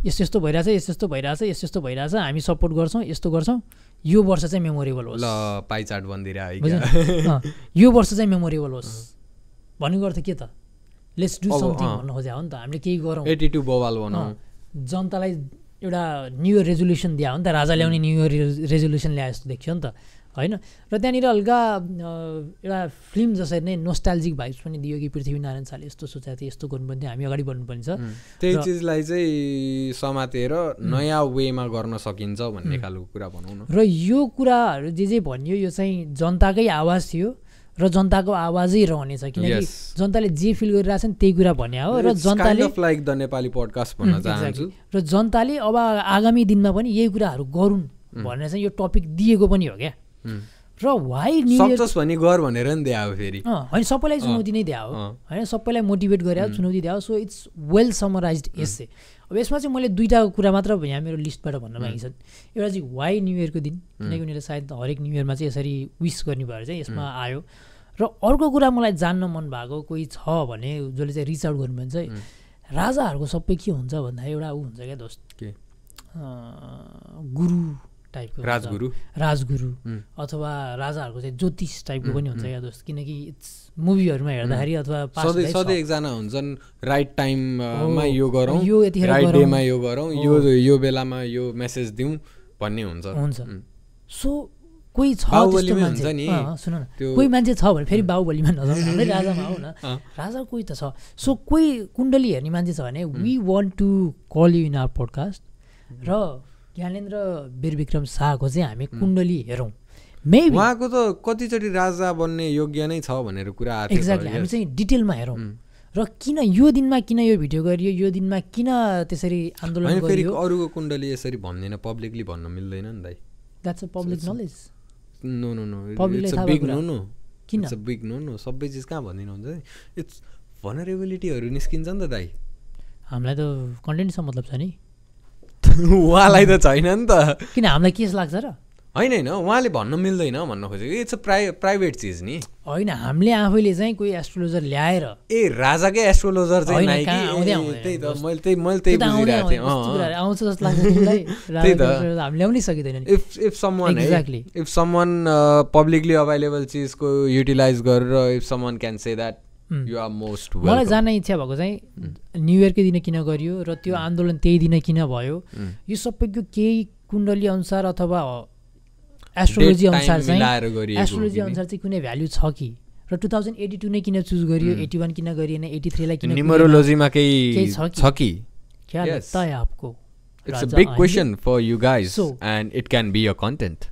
यस्तो यस्तो भइरहेछ, यस्तो यस्तो भइरहेछ, यस्तो यस्तो भइरहेछ, हामी सपोर्ट गर्छौँ, यस्तो गर्छौँ, यो वर्ष चाहिँ मेमोरेबल होस्, ल पाइ चार्ट बन्दिरह यो वर्ष चाहिँ मेमोरेबल होस् भन्नुको अर्थ के त, लेट्स डु समथिङ भन्नु खोजे हो नि त। हामीले केही गरौँ, 82 बवाल बनाऊ, जनतालाई एउटा न्यु इयर रेजोल्युसन दियो हो नि त, राजा ल्याउने न्यु इयर रेजोल्युसन ल्याए जस्तो देखियो नि त होइन। र त्यहाँनिर हल्का एउटा फिल्म जसरी नै नोस्टाल्जिक भाइब्स पनि दियो कि पृथ्वीनारायण शाहले यस्तो सोचेको थियो, यस्तो गर्नुपर्ने थियो, हामी अगाडि बढ्नुपर्ने छ, त्यही चिजलाई चाहिँ समातेर नयाँ वेमा गर्न सकिन्छ भन्ने खालको कुरा भनौँ न। र यो कुराहरू जे भनियो यो चाहिँ जनताकै आवाज थियो र जनताको आवाजै रहनेछ, किनकि जनताले जे फिल गरिरहेछ नि त्यही कुरा भन्या हो। र जनताले लाइक द नेपाली पडकास्ट भन्न चाहन्छु, र जनताले अब आगामी दिनमा पनि यही कुराहरू गरून् भनेर चाहिँ यो टपिक दिएको पनि हो क्या। र वाइ न्यु इयर सक्सेस भन्ने गर भनेर नि दिया हो फेरि होइन, सबैलाई चुनौती नै दिया हो होइन, सबैलाई मोटिभेट गरे चुनौती दिया हो। सो इट्स वेल समराइज्ड एसे। अब यसमा चाहिँ मैले दुईवटा कुरा मात्र यहाँ मेरो लिस्टबाट भन्न मागेको छ। एउटा चाहिँ वाइ न्यु इयरको दिन, किनकि उनीहरूले सायद हरेक न्यु इयरमा चाहिँ यसरी विस गर्ने भएर चाहिँ यसमा आयो। र अर्को कुरा मलाई जान्न मन भएको कोही छ भने जसले चाहिँ रिच आउट गर्नुभयो चाहिँ राजाहरूको सबै के हुन्छ भन्दा एउटा ऊ हुन्छ क्या दोस्त, गुरु टाइपको, राजगुरु अथवा राजाहरूको चाहिँ ज्योतिष टाइपको पनि हुन्छ क्या दोस्त, किनकि इट्स मुभीहरूमा हेर्दाखेरि अथवा सधैँ एकजना हुन्छन् राइट टाइममा यो गरौँ, राइट डेमा यो गरौँ, यो बेलामा यो मेसेज दिउँ भन्ने हुन्छ। सो कोही छ त्यस्तो मान्छे, सुन न, कोही मान्छे छ भने फेरि बाहुबलीमा नजाउँ, हाम्रै राजामा हो न, राजा कोही त छ। सो कोही कुण्डली हेर्ने मान्छे छ भने we want to call you in our podcast, र ज्ञानेन्द्र वीरविक्रम शाहको चाहिँ हामी कुण्डली हेरौँ। मेबी उहाँको त कतिचोटि राजा बन्ने योग्य नै छ भनेर कुरा आएको छ। एक्ज्याक्टली, हामी चाहिँ डिटेलमा हेरौँ र किन यो दिनमा किन यो भिडियो गरियो, यो दिनमा किन त्यसरी आन्दोलन गरियो। अरूको कुण्डली यसरी भन्दैन, पब्लिकली भन्न मिल्दैन नि दाइ, that's a public knowledge. No no no, it's a big no no, किन it's a big no no, सबै चिज कहाँ भन्दिनु हुन्छ, इट्स भनरेबिलिटीहरू निस्किन्छ नि त दाइ। हामीलाई त कन्टेन्टसँग मतलब छ नि, उहाँलाई त छैन नि त, किन हामीलाई के लाग्छ र, होइन उहाँले भन्न मिल्दैन भन्न खोजेको, इट्स अ प्राइभेट चिज नि होइन। हामीले आफैले चाहिँ कोही एस्ट्रोलोजर ल्याएर राजाकै एस्ट्रोलोजर चाहिँ त्यही त मैले त्यही बुझिरहेको थिएँ, आउँछ जस्तो लाग्छ तिमीलाई, हामीले ल्याउनै सकिँदैन। इफ समवन पब्लिकली अभाइलेबल चिजको युटिलाइज गरेर if someone can say that you are most welcome. मलाई जान्न इच्छा भएको चाहिँ न्यु इयरकै दिन किन गरियो र त्यो आन्दोलन त्यही दिन किन भयो, यो सबैको केही कुण्डली अनुसार अथवा एस्ट्रोलोजी अनुसार चाहिँ कुनै भ्याल्यु छ कि, र 2082 नै किन चुज गरियो, 81 किन गरिएन, 83 लाई किन, न्युमरोलोजीमा केही छ कि, क्या लगता है आपको? It's a big question for you guys and it can be a content.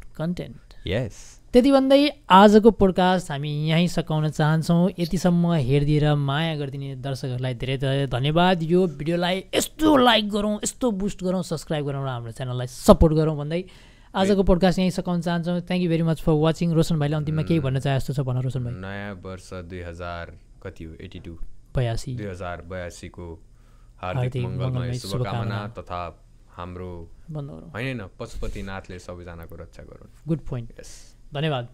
Yes, त्यति भन्दै आजको पोडकास्ट हामी यहीँ सकाउन चाहन्छौँ। यतिसम्म हेरिदिएर माया गरिदिने दर्शकहरूलाई धेरै धेरै धन्यवाद। यो भिडियोलाई यस्तो लाइक गरौँ, यस्तो बुस्ट गरौँ, सब्सक्राइब गरौँ र हाम्रो च्यानललाई सपोर्ट गरौँ भन्दै आजको पोडकास्ट यहीँ सकाउन चाहन्छौँ। Thank you very much for watching. Roshan भाइले अन्तिममा केही भन्न चाहे जस्तो छ भन रोशन भाइ। नयाँ वर्ष 2082 को हार्दिक मङ्गलमय शुभकामना तथा हाम्रो होइन पशुपतिनाथले सबैजनाको रक्षा गरून्। गुड पोइन्ट, धन्यवाद।